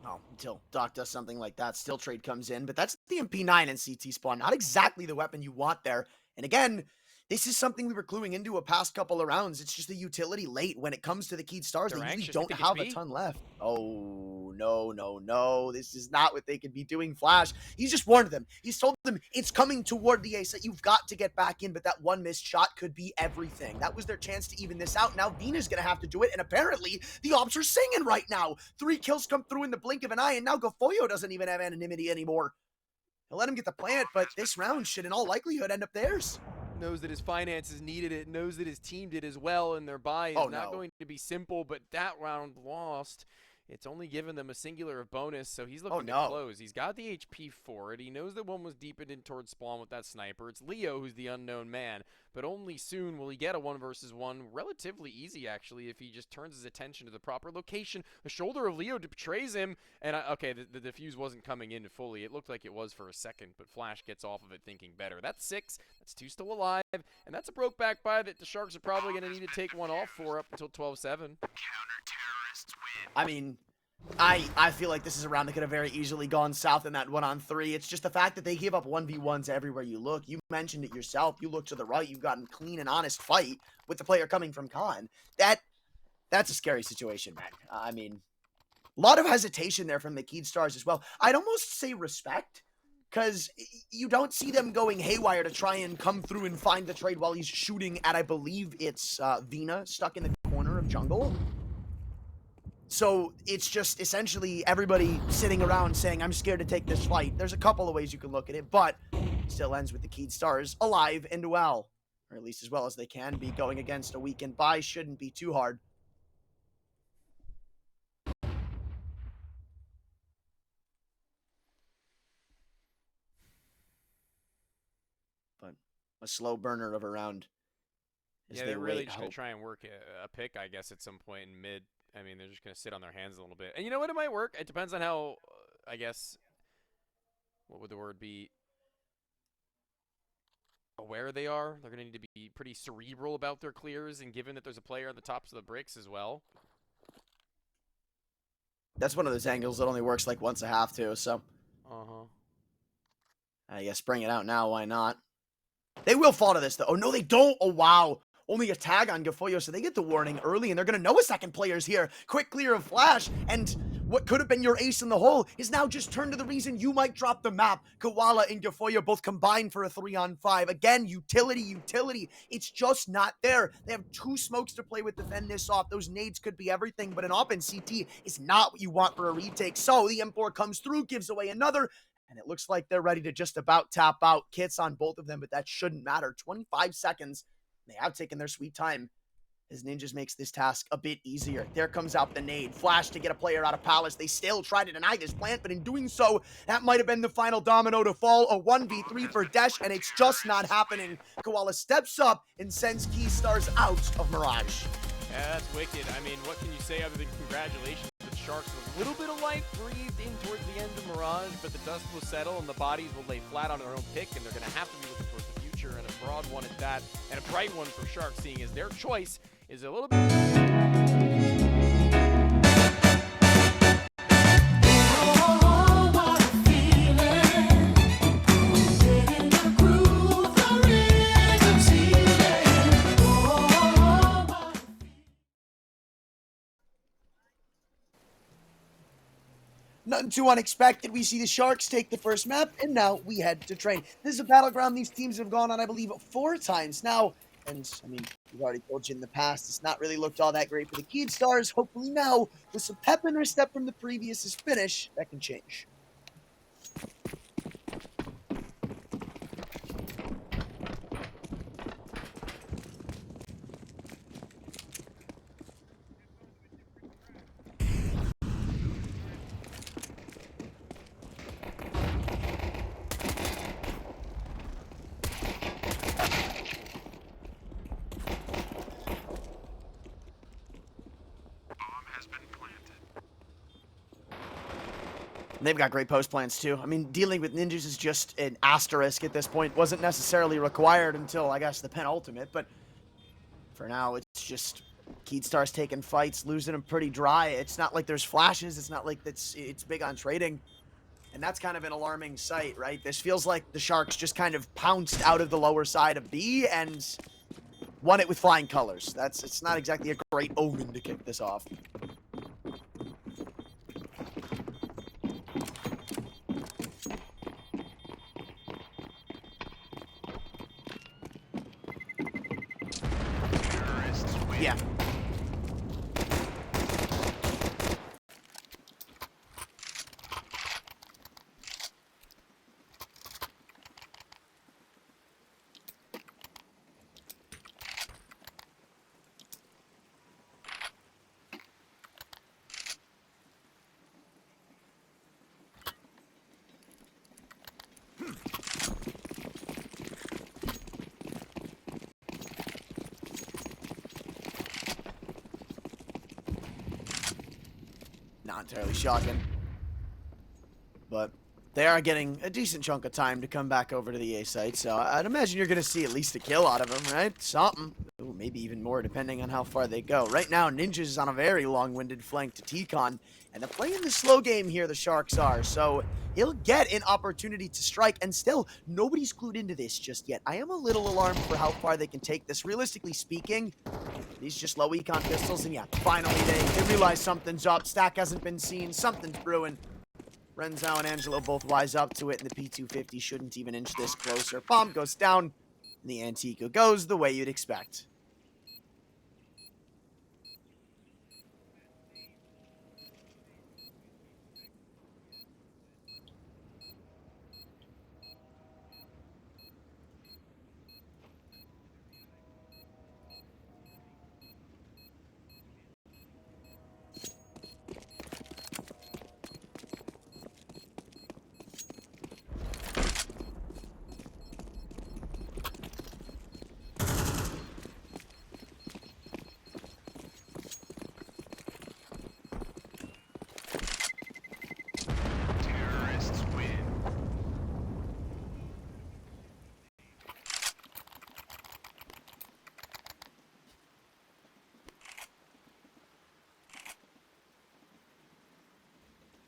Oh, until Doc does something like that, still trade comes in, but that's the MP9 and CT spawn. Not exactly the weapon you want there. And again, this is something we were cluing into a past couple of rounds. It's just a utility late when it comes to the Keed Stars. They usually don't have a ton left. Oh, no. This is not what they could be doing, Flash. He's just warned them. He's told them it's coming toward the ace, that you've got to get back in, but that one missed shot could be everything. That was their chance to even this out. Now Vina's going to have to do it, and apparently the ops are singing right now. 3 kills come through in the blink of an eye, and now Gafoyo doesn't even have anonymity anymore. He'll let him get the plant, but this round should in all likelihood end up theirs. Knows that his finances needed it, knows that his team did as well, and their buy is not going to be simple, but that round lost. It's only given them a singular of bonus, so he's looking to close. He's got the HP for it. He knows that one was deepened in towards spawn with that sniper. It's Leo who's the unknown man, but only soon will he get a 1-versus-1. Relatively easy, actually, if he just turns his attention to the proper location. The shoulder of Leo betrays him, and okay, the defuse wasn't coming in fully. It looked like it was for a second, but Flash gets off of it thinking better. That's 6. That's 2 still alive, and that's a broke back buy that the Sharks are probably going to need to take one off for up until 12-7. I mean, I feel like this is a round that could have very easily gone south in that 1-on-3. It's just the fact that they give up 1v1s everywhere you look. You mentioned it yourself. You look to the right, you've gotten clean and honest fight with the player coming from Khan. That's a scary situation, man. I mean, a lot of hesitation there from the Keed Stars as well. I'd almost say respect, because you don't see them going haywire to try and come through and find the trade while he's shooting at, I believe it's Vina, stuck in the corner of jungle. So it's just essentially everybody sitting around saying, I'm scared to take this fight. There's a couple of ways you can look at it, but it still ends with the Keed Stars alive and well, or at least as well as they can be. Going against a weekend bye shouldn't be too hard. But a slow burner of a round. Yeah, they're really just going to try and work a pick, I guess, at some point in mid. I mean, they're just going to sit on their hands a little bit. And you know what? It might work. It depends on how, I guess, what would the word be? Aware they are. They're going to need to be pretty cerebral about their clears, and given that there's a player on the tops of the bricks as well. That's one of those angles that only works like once a half, too, so. I guess bring it out now. Why not? They will fall to this, though. Oh, no, they don't. Oh, wow. Only a tag on Gafoyo, so they get the warning early, and they're going to know a second player's here. Quick clear of Flash, and what could have been your ace in the hole is now just turned to the reason you might drop the map. Koala and Gafoyo both combined for a 3-on-5. Again, utility. It's just not there. They have 2 smokes to play with to fend this off. Those nades could be everything, but an op in CT is not what you want for a retake. So the M4 comes through, gives away another, and it looks like they're ready to just about tap out. Kits on both of them, but that shouldn't matter. 25 seconds. They have taken their sweet time. As Ninjas makes this task a bit easier. There comes out the nade. Flash to get a player out of Palace. They still try to deny this plant, but in doing so, that might have been the final domino to fall. A 1v3 for Desh, and it's just not happening. Koala steps up and sends Keed Stars out of Mirage. Yeah, that's wicked. I mean, what can you say other than congratulations? The Sharks with a little bit of life breathed in towards the end of Mirage, but the dust will settle and the bodies will lay flat on their own pick, and they're going to have to be looking towards the future, and a broad one at that, and a bright one for Sharks, seeing as their choice is a little bit... Nothing too unexpected. We see the Sharks take the first map, and now we head to train. This is a battleground these teams have gone on, I believe, 4 times now. And, I mean, we've already told you in the past, it's not really looked all that great for the Keed Stars. Hopefully now, with some pep in their step from the previous finish, that can change. And they've got great post plans too. I mean, dealing with ninjas is just an asterisk at this point. Wasn't necessarily required until, I guess, the penultimate, but for now, it's just Keedstar's taking fights, losing them pretty dry. It's not like there's flashes. It's not like it's big on trading. And that's kind of an alarming sight, right? This feels like the Sharks just kind of pounced out of the lower side of B and won it with flying colors. It's not exactly a great omen to kick this off. Yeah. Not entirely shocking. But they are getting a decent chunk of time to come back over to the A site, so I'd imagine you're going to see at least a kill out of them, right? Something. Ooh, maybe even more, depending on how far they go. Right now, Ninjas is on a very long-winded flank to T-Con, and they're playing the slow game here, the Sharks are, so he'll get an opportunity to strike, and still, nobody's clued into this just yet. I am a little alarmed for how far they can take this. Realistically speaking, these just low econ pistols, and yeah, finally they realize something's up. Stack hasn't been seen. Something's brewing. Renzo and Angelo both wise up to it, and the P250 shouldn't even inch this closer. Bomb goes down, and the Antico goes the way you'd expect.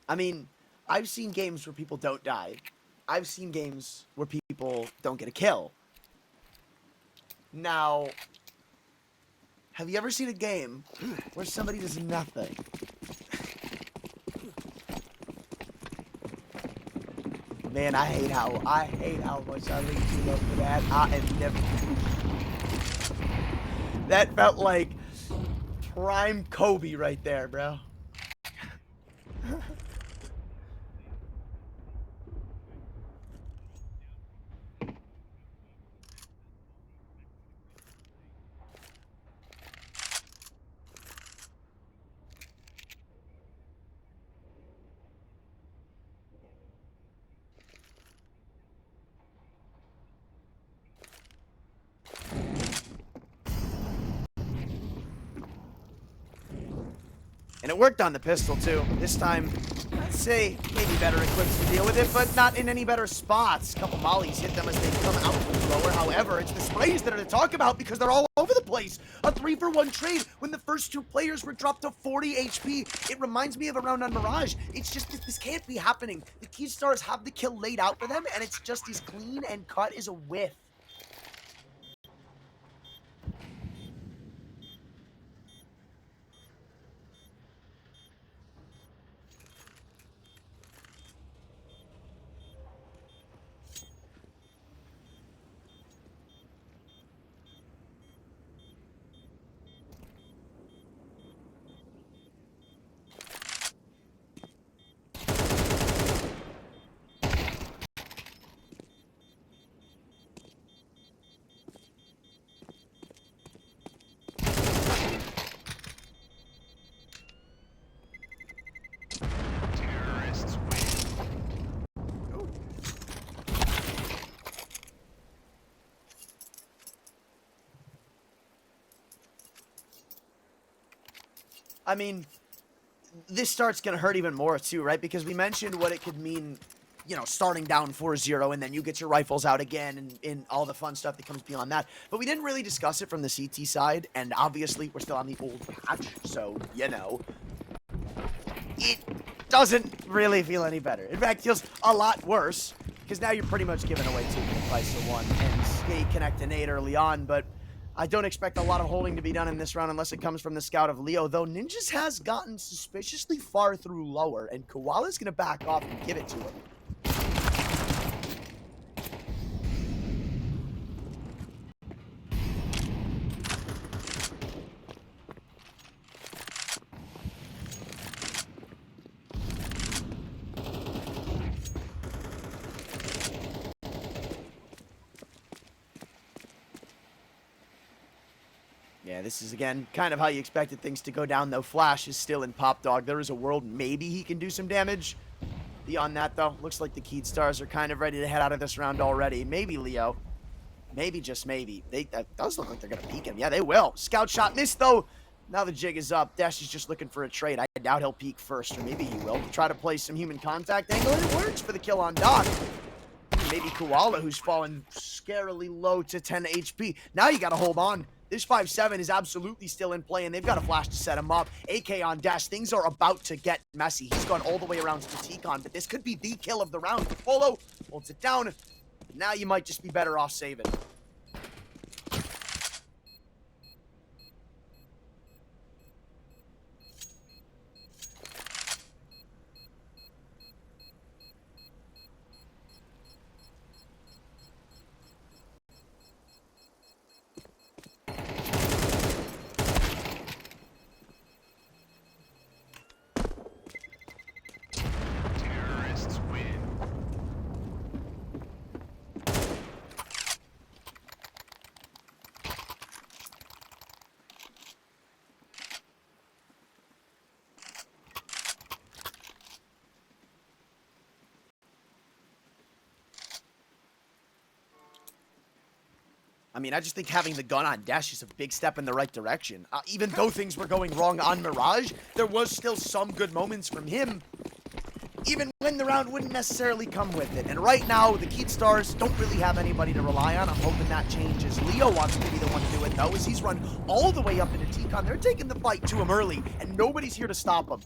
I mean, I've seen games where people don't die. I've seen games where people don't get a kill. Now, have you ever seen a game where somebody does nothing? Man, I hate how much I leave you up for that. I am never. That felt like prime Kobe right there, bro. And it worked on the pistol, too. This time, I'd say maybe better equipped to deal with it, but not in any better spots. A couple mollies hit them as they come out from the lower. However, it's the sprays that are to talk about because they're all over the place. A 3-for-1 trade when the first two players were dropped to 40 HP. It reminds me of a round on Mirage. It's just that this can't be happening. The Keystars have the kill laid out for them, and it's just as clean and cut as a whiff. I mean, this start's going to hurt even more, too, right? Because we mentioned what it could mean, you know, starting down 4-0, and then you get your rifles out again, and all the fun stuff that comes beyond that. But we didn't really discuss it from the CT side, and obviously we're still on the old patch, so, you know, it doesn't really feel any better. In fact, it feels a lot worse, because now you're pretty much giving away 2 in the price of 1, and they connect an 8 early on, but I don't expect a lot of holding to be done in this round unless it comes from the scout of Leo, though Ninjas has gotten suspiciously far through lower, and Koala's going to back off and give it to him. Yeah, this is, again, kind of how you expected things to go down, though. Flash is still in Pop Dog. There is a world maybe he can do some damage. Beyond that, though, looks like the Keed Stars are kind of ready to head out of this round already. Maybe Leo. Maybe, just maybe. That does look like they're going to peek him. Yeah, they will. Scout shot missed, though. Now the jig is up. Dash is just looking for a trade. I doubt he'll peek first, or maybe he will. Try to play some human contact angle, and it works for the kill on Doc. Maybe Koala, who's fallen scarily low to 10 HP. Now you got to hold on. This 5-7 is absolutely still in play, and they've got a flash to set him up. AK on Dash. Things are about to get messy. He's gone all the way around to T-Con, but this could be the kill of the round. Polo holds it down. Now you might just be better off saving. I mean, I just think having the gun on Dash is a big step in the right direction. Even though things were going wrong on Mirage, there was still some good moments from him, even when the round wouldn't necessarily come with it. And right now, the Keed Stars don't really have anybody to rely on. I'm hoping that changes. Leo wants to be the one to do it, though, as he's run all the way up into T-Con. They're taking the fight to him early, and nobody's here to stop him.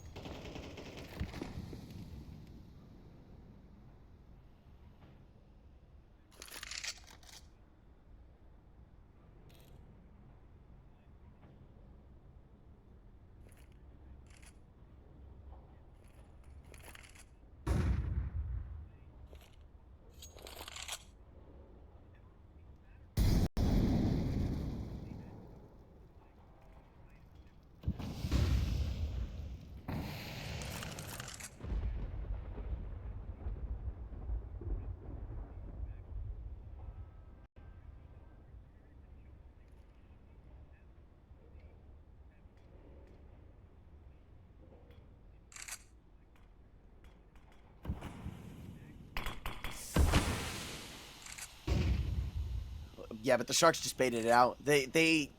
Yeah, but the Sharks just baited it out.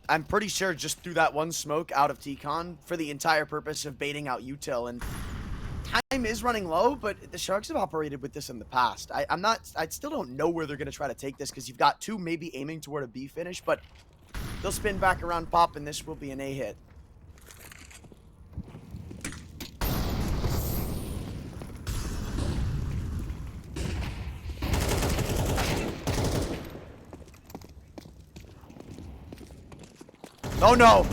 I'm pretty sure just threw that one smoke out of T-Con for the entire purpose of baiting out Util, and time is running low, but the Sharks have operated with this in the past. I still don't know where they're going to try to take this, because you've got 2 maybe aiming toward a B finish, but they'll spin back around Pop, and this will be an A hit. Oh no!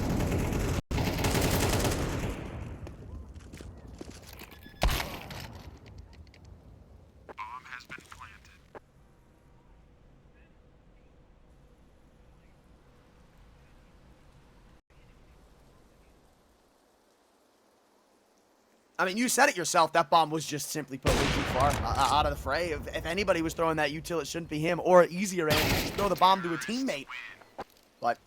I mean, you said it yourself. That bomb was just simply put way too far out of the fray. If anybody was throwing that util, it shouldn't be him. Or easier aim, just throw the bomb to a teammate. But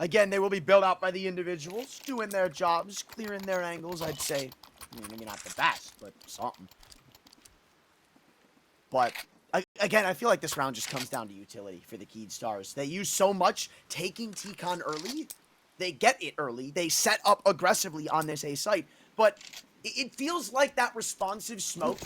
again, they will be built out by the individuals, doing their jobs, clearing their angles, I'd say. I mean, maybe not the best, but something. But again, I feel like this round just comes down to utility for the Keed Stars. They use so much taking T-Con early. They get it early. They set up aggressively on this A site. but it feels like that responsive smoke,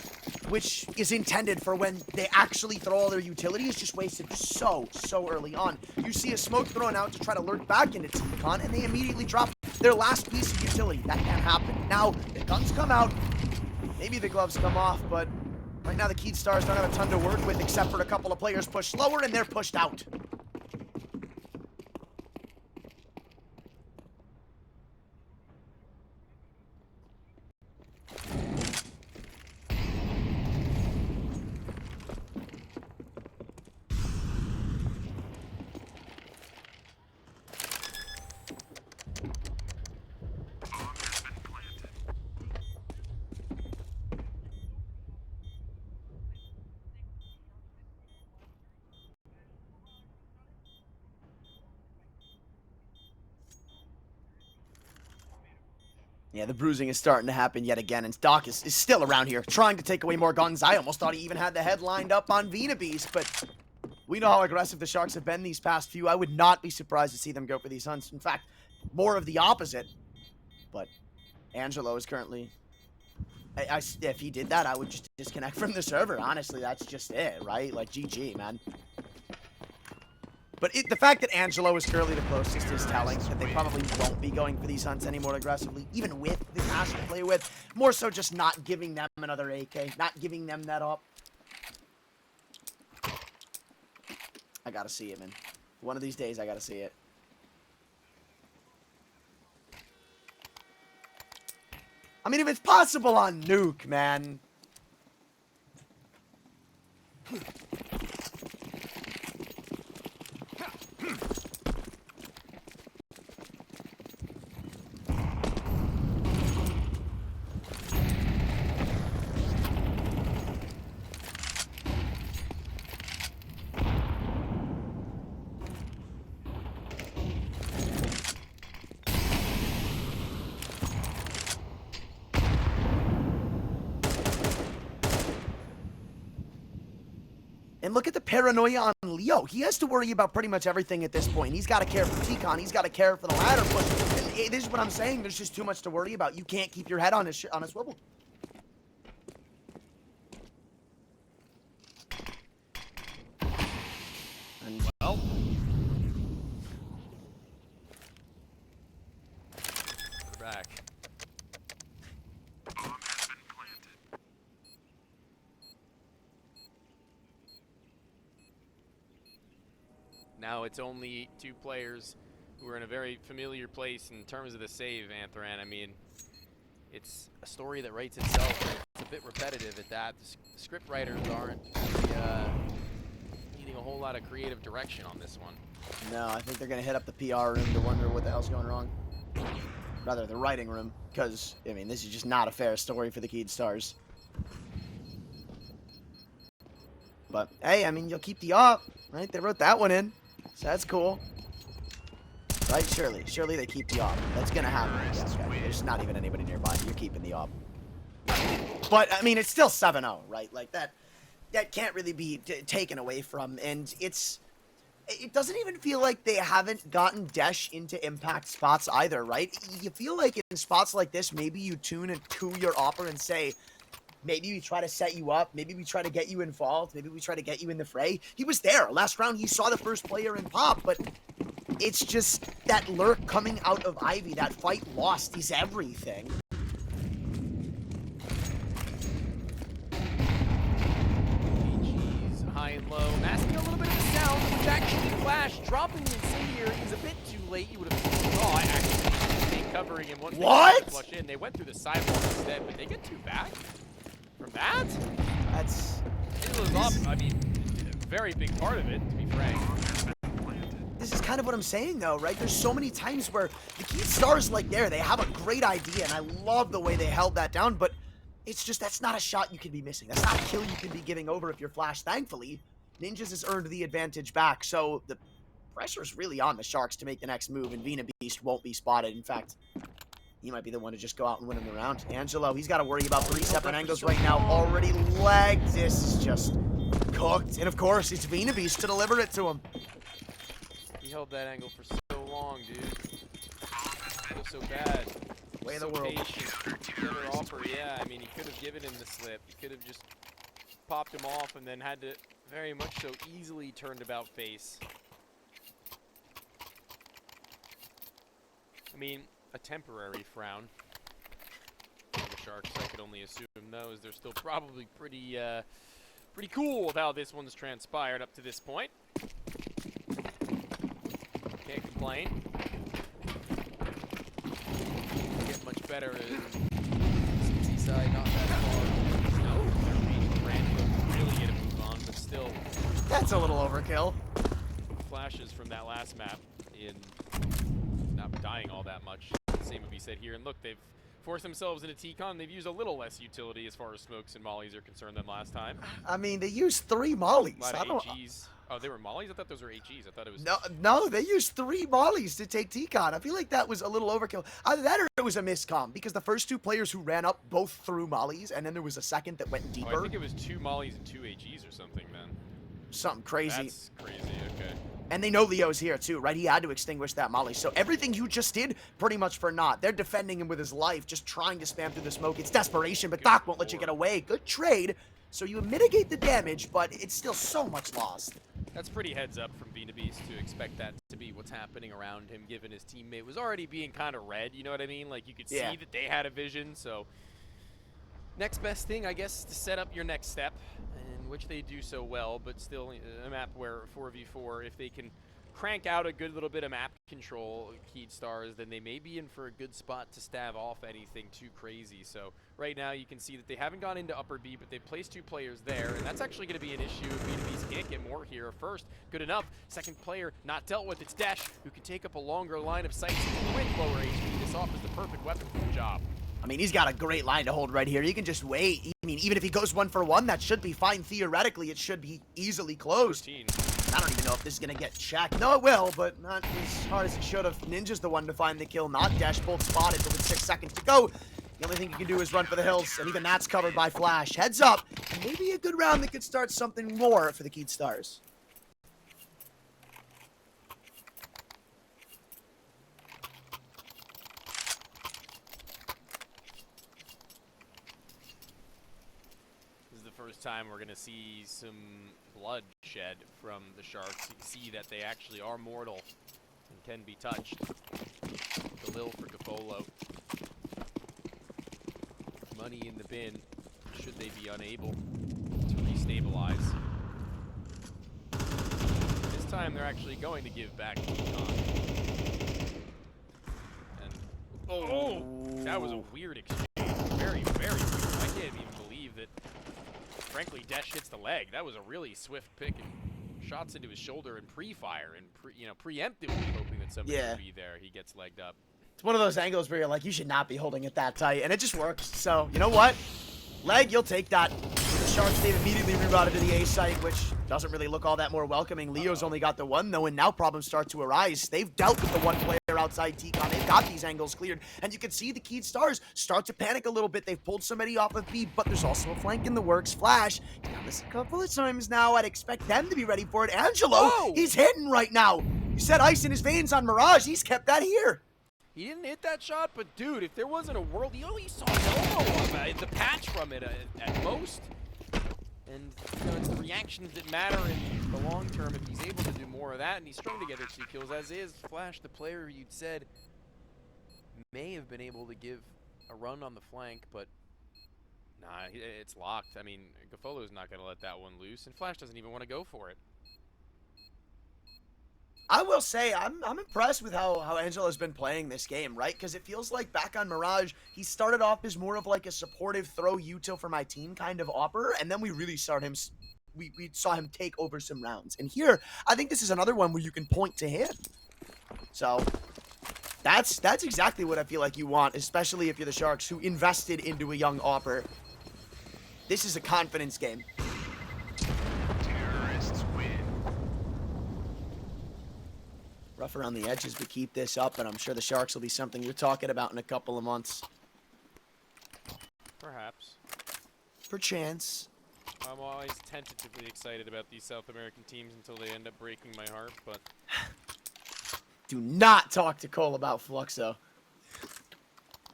which is intended for when they actually throw all their utility, is just wasted so early on. You see a smoke thrown out to try to lurk back into T-Con, and they immediately drop their last piece of utility. That can't happen. Now, the guns come out, maybe the gloves come off, but right now the Keed Stars don't have a ton to work with except for a couple of players push slower, and they're pushed out. Yeah, the bruising is starting to happen yet again, and Doc is still around here, trying to take away more guns. I almost thought he even had the head lined up on Venabeast, but we know how aggressive the Sharks have been these past few. I would not be surprised to see them go for these hunts. In fact, more of the opposite. But Angelo is currently... if he did that, I would just disconnect from the server. Honestly, that's just it, right? Like, GG, man. But the fact that Angelo is currently the closest is telling that they probably won't be going for these hunts anymore aggressively, even with the cash to play with. More so just not giving them another AK, not giving them that up. I gotta see it, man. One of these days, I gotta see it. I mean, if it's possible on Nuke, man. And look at the paranoia on Leo. He has to worry about pretty much everything at this point. He's got to care for T-Con. He's got to care for the ladder push. And this is what I'm saying. There's just too much to worry about. You can't keep your head on a swivel. And well, we're back. Now it's only two players who are in a very familiar place in terms of the save, Anthran. I mean, it's a story that writes itself, and it's a bit repetitive at that. The script writers aren't really, needing a whole lot of creative direction on this one. No, I think they're going to hit up the PR room to wonder what the hell's going wrong. Rather, the writing room, because, I mean, this is just not a fair story for the Keed Stars. But, hey, I mean, you'll keep the op, right? They wrote that one in. So that's cool. Right, surely. Surely they keep the op. That's gonna happen. Yeah, okay. There's not even anybody nearby. You're keeping the op. But, I mean, it's still 7-0, right? Like, that can't really be taken away from. And it doesn't even feel like they haven't gotten Desh into impact spots either, right? You feel like in spots like this, maybe you tune into your opper and say, maybe we try to set you up. Maybe we try to get you involved. Maybe we try to get you in the fray. He was there. Last round, he saw the first player in pop, but it's just that lurk coming out of Ivy. That fight lost is everything. AG's high and low, masking a little bit of the sound, which actually flashed, dropping the incendiary. He's a bit too late. You would have thought, actually, covering him once they flush in. They went through the sidewalk instead, but they get two back. From that? That's... It was off, I mean, a very big part of it, to be frank. This is kind of what I'm saying, though, right? There's so many times where the Keed Stars, like, they have a great idea, and I love the way they held that down, but it's just, that's not a shot you can be missing. That's not a kill you can be giving over if you're Flash. Thankfully, Ninjas has earned the advantage back, so the pressure's really on the Sharks to make the next move, and Venabeast won't be spotted. In fact, he might be the one to just go out and win him the round. Angelo, he's got to worry about 3 separate angles right now. Already legged. This is just cooked. And of course, it's Venabeast to deliver it to him. He held that angle for so long, dude. It was so bad. Way of the world. Patient. yeah, I mean, he could have given him the slip. He could have just popped him off and then had to very much so easily turned about face. I mean, a temporary frown. The Sharks, I could only assume those. They're still probably pretty cool with how this one's transpired up to this point. Can't complain. Get much better in side, not that far. No, they're beating Brand to really get a move on, but still. That's a little overkill. Flashes from that last map in not dying all that much. Same would be said here. And look, they've forced themselves into T-Con. They've used a little less utility as far as smokes and mollies are concerned than last time. I mean, they used 3 mollies. A lot of HEs. Oh, they were mollies? I thought those were HEs. I thought it was... No, they used 3 mollies to take T-Con. I feel like that was a little overkill. Either that or it was a miscomm, because the first 2 players who ran up both threw mollies, and then there was a second that went deeper. Oh, I think it was 2 mollies and 2 HEs or something, then. Something crazy. That's crazy, okay. And they know Leo's here, too, right? He had to extinguish that molly. So everything you just did, pretty much for naught. They're defending him with his life, just trying to spam through the smoke. It's desperation, but Doc won't let you get away. Good trade. So you mitigate the damage, but it's still so much lost. That's pretty heads up from Beast to expect that to be what's happening around him, given his teammate was already being kind of red, you know what I mean? Like, you could see that they had a vision, so... Next best thing, I guess, to set up your next step, in which they do so well, but still a map where 4v4, if they can crank out a good little bit of map control, Keyed Stars, then they may be in for a good spot to stave off anything too crazy. So right now you can see that they haven't gone into upper B, but they've placed 2 players there, and that's actually going to be an issue if B2Bs can't get more here. First, good enough. Second player not dealt with. It's Dash, who can take up a longer line of sight with lower HP. This off is the perfect weapon for the job. I mean, he's got a great line to hold right here. You can just wait. I mean, even if he goes 1 for 1, that should be fine. Theoretically, it should be easily closed. 13. I don't even know if this is going to get checked. No, it will, but not as hard as it should have. Ninja's the one to find the kill, not Dash. Both spotted, but with 6 seconds to go. The only thing you can do is run for the hills, and even that's covered by Flash. Heads up, and maybe a good round that could start something more for the Keyed Stars. First time we're going to see some blood shed from the Sharks. You can see that they actually are mortal and can be touched. Galil for Gafolo. Money in the bin, should they be unable to restabilize. This time they're actually going to give back T-Con. And, oh, that was a weird exchange. Very, very weird. I can't even believe that. Frankly, Desh hits the leg. That was a really swift pick and shots into his shoulder and pre-fire and preemptively hoping that somebody would be there. He gets legged up. It's one of those angles where you're like, you should not be holding it that tight, and it just works. So, you know what? Leg, you'll take that. The Sharks, they've immediately rerouted to the A site, which doesn't really look all that more welcoming. Leo's only got the 1, though, and now problems start to arise. They've dealt with the 1 player outside T-Con. They've got these angles cleared, and you can see the Keyed Stars start to panic a little bit. They've pulled somebody off of B, but there's also a flank in the works. Flash, done this a couple of times now. I'd expect them to be ready for it. Angelo, he's hitting right now. You said ice in his veins on Mirage. He's kept that here. He didn't hit that shot, but dude, if there wasn't a world, he only saw an elbow the patch from it at most. And it's the reactions that matter in the long term. If he's able to do more of that, and he's strung together 2 kills, as is Flash, the player you'd said may have been able to give a run on the flank, but nah, it's locked. I mean, Gafolo's not going to let that one loose, and Flash doesn't even want to go for it. I will say, I'm impressed with how Angelo's been playing this game, right? Because it feels like back on Mirage, he started off as more of like a supportive throw util for my team kind of opper, and then we really saw him take over some rounds. And here, I think this is another one where you can point to him. So that's exactly what I feel like you want, especially if you're the Sharks who invested into a young opper. This is a confidence game. Rough around the edges, but keep this up, and I'm sure the Sharks will be something you're talking about in a couple of months. Perhaps. Perchance. I'm always tentatively excited about these South American teams until they end up breaking my heart, but... Do not talk to Cole about Fluxo.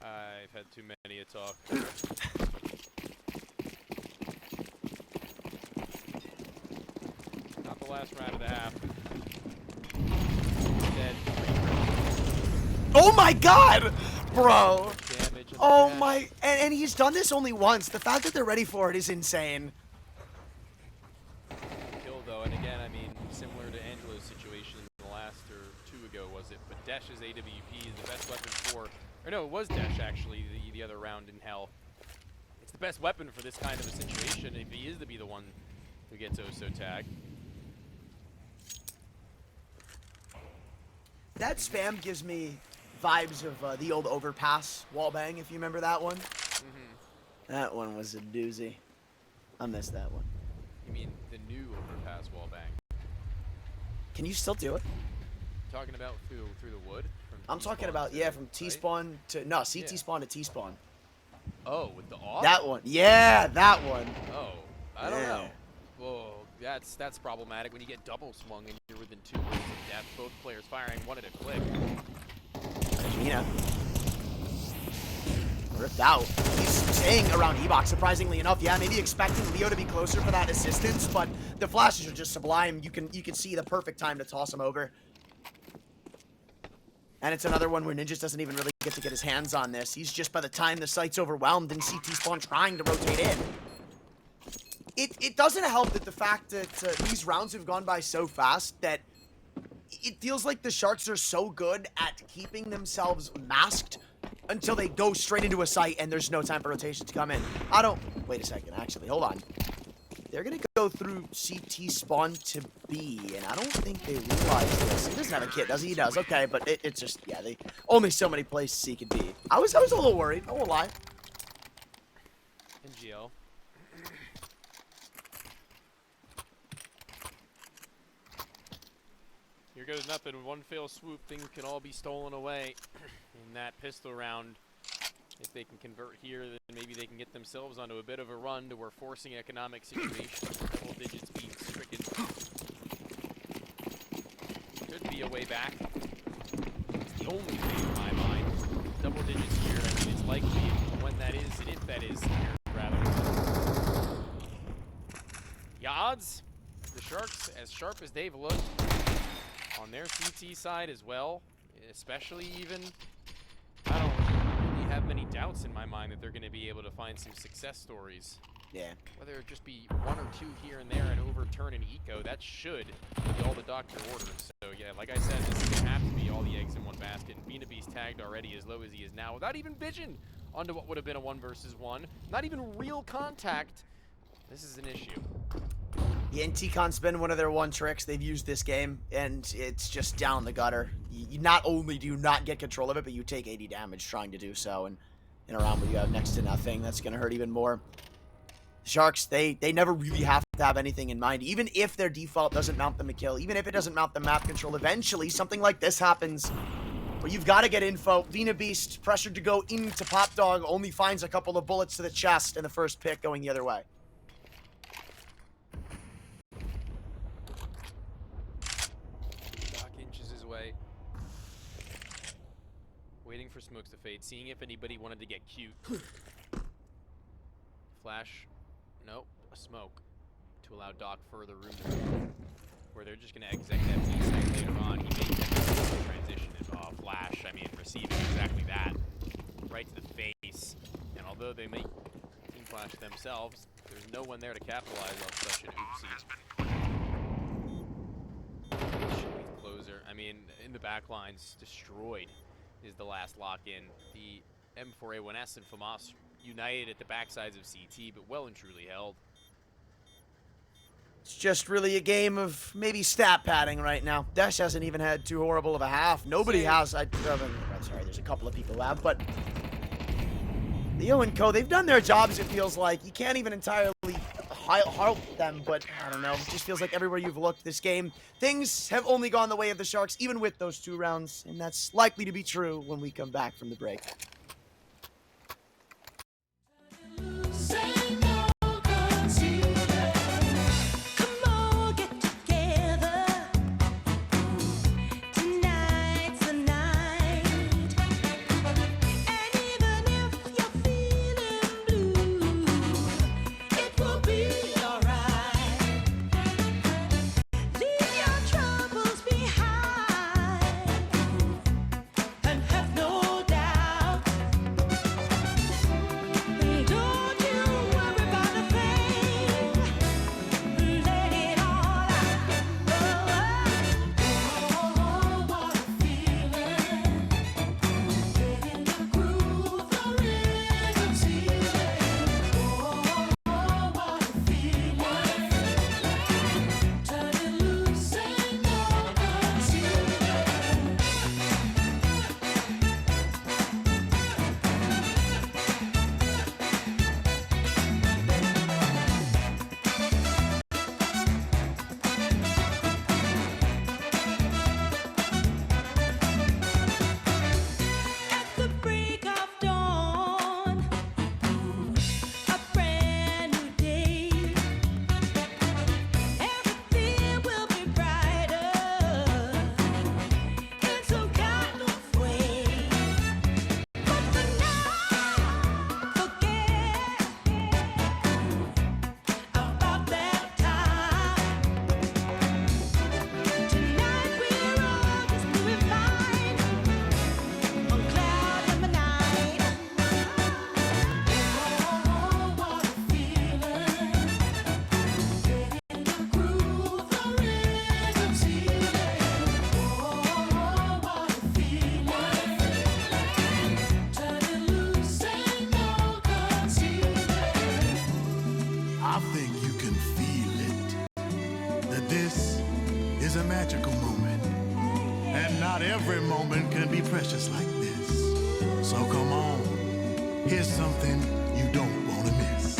I've had too many a talk. Not the last round of the half. Dead. Oh my god! Bro. Damage and Oh dash. my. And he's done this only once. The fact that they're ready for it is insane. Kill though, and again, I mean, similar to Angelo's situation in the last or two ago, was it? But Dash's AWP is the best weapon for, or no, it was Dash actually the other round in Hell. It's the best weapon for this kind of a situation if he is to be the one who gets OSO tagged. That spam gives me vibes of the old overpass wallbang, if you remember that one. That one was a doozy. I missed that one. You mean the new overpass wallbang? Can you still do it? Talking about through the wood? From I'm talking T-spawn about, to yeah, from right? T-spawn to, no, CT Yeah. spawn to T-spawn. Oh, with the off? That one. Yeah, that one. Oh, I don't Yeah. know. Whoa, that's problematic when you get double swung and you're within 2 minutes of death. Both players firing one at a click. Argentina. Ripped out. He's staying around E-Box, surprisingly enough. Yeah, maybe expecting Leo to be closer for that assistance, but the flashes are just sublime. You can see the perfect time to toss him over. And it's another one where Ninjas doesn't even really get to get his hands on this. He's just, by the time the site's overwhelmed and CT spawn trying to rotate in. It doesn't help that the fact that these rounds have gone by so fast that it feels like the Sharks are so good at keeping themselves masked until they go straight into a site and there's no time for rotation to come in. Wait a second, actually, hold on. They're gonna go through CT spawn to B, and I don't think they realize this. He doesn't have a kit, does he? He does, okay, but it's just, yeah, they only so many places he could be. I was a little worried, I won't lie. NGL. Here goes nothing. One fail swoop, things can all be stolen away in that pistol round. If they can convert here, then maybe they can get themselves onto a bit of a run to where forcing economic situation. Double digits being stricken. Could be a way back. It's the only thing in my mind. Double digits here, I mean, it's likely when that is, and if that is here, rather. The odds, the Sharks, as sharp as they've looked, on their CT side as well, especially even, I don't really have many doubts in my mind that they're going to be able to find some success stories. Yeah. Whether it just be one or two here and there and overturn an eco, that should be all the doctor orders. So yeah, like I said, this is going to have to be all the eggs in one basket. And Benabee's tagged already as low as he is now, without even vision onto what would have been a 1 versus 1. Not even real contact. This is an issue. Yeah, and T-Con's been one of their one tricks they've used this game, and it's just down the gutter. You not only do you not get control of it, but you take 80 damage trying to do so, and in a round where you have next to nothing, that's going to hurt even more. Sharks, they never really have to have anything in mind. Even if their default doesn't mount them a kill, even if it doesn't mount them map control, eventually something like this happens where you've got to get info. Vina Beast, pressured to go into Pop Dog, only finds a couple of bullets to the chest in the first pick going the other way. Doc inches his way. Waiting for smokes to fade, seeing if anybody wanted to get cute. Flash. Nope. A smoke. To allow Doc further room to move. Where they're just going to exec that B site later on. He made that transition and Flash, I mean, receiving exactly that. Right to the face. And although they may team flash themselves, there's no one there to capitalize on such an oopsie. Closer. I mean, in the back lines, destroyed is the last lock-in. The M4A1S and FAMAS united at the backsides of CT, but well and truly held. It's just really a game of maybe stat padding right now. Dash hasn't even had too horrible of a half. Nobody Same. has. Sorry, there's a couple of people who have, but Leo and Co, they've done their jobs, it feels like. You can't even entirely help them, but I don't know. It just feels like everywhere you've looked this game, things have only gone the way of the Sharks, even with those 2 rounds, and that's likely to be true when we come back from the break. Every moment can be precious like this. So come on, here's something you don't want to miss.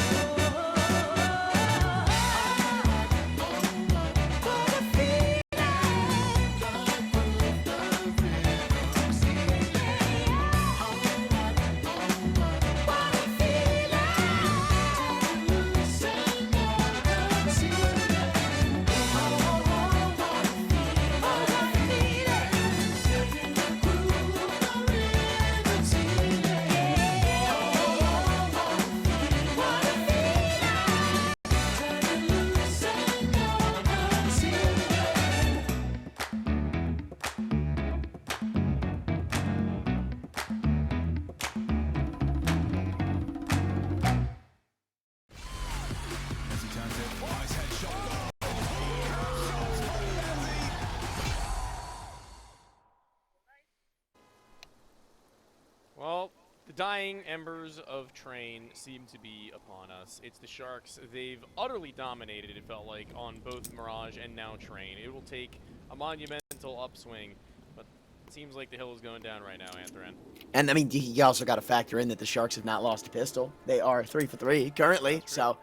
Well, the dying embers of Train seem to be upon us. It's the Sharks. They've utterly dominated, it felt like, on both Mirage and now Train. It will take a monumental upswing, but it seems like the hill is going down right now, Anthran. And, I mean, you also got to factor in that the Sharks have not lost a pistol. They are 3 for 3 currently, so...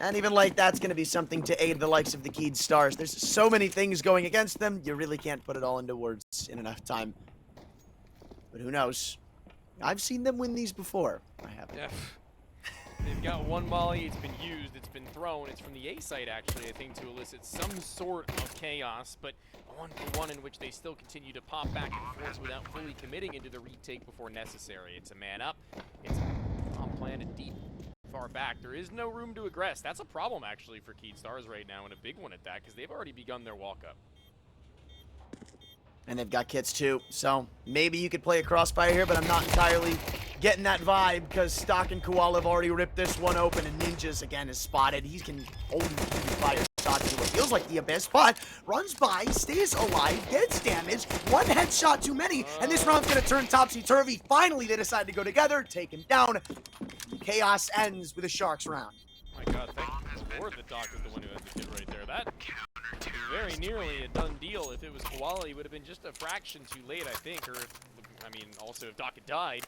And even like that's going to be something to aid the likes of the Keed Stars. There's so many things going against them, you really can't put it all into words in enough time. But who knows? I've seen them win these before. I haven't. Yeah. They've got one molly, it's been used, it's been thrown. It's from the A site, actually, I think, to elicit some sort of chaos, but a 1-for-1 in which they still continue to pop back and forth without fully committing into the retake before necessary. It's a man up. It's on planted deep, far back. There is no room to aggress. That's a problem, actually, for Keed Stars right now, and a big one at that, because they've already begun their walk-up. And they've got kits too, so maybe you could play a crossfire here, but I'm not entirely getting that vibe because Stock and Koala have already ripped this one open, and Ninjas again is spotted. He can only fire shots to what feels like the Abyss, but runs by, stays alive, gets damaged, one headshot too many, and this round's gonna turn topsy-turvy. Finally, they decide to go together, take him down. Chaos ends with a Sharks round. My God, thank the Lord that Doc is the one who has the kit right there. That is very nearly a done deal. If it was Koala, he would have been just a fraction too late, I think. Or, I mean, also if Doc had died,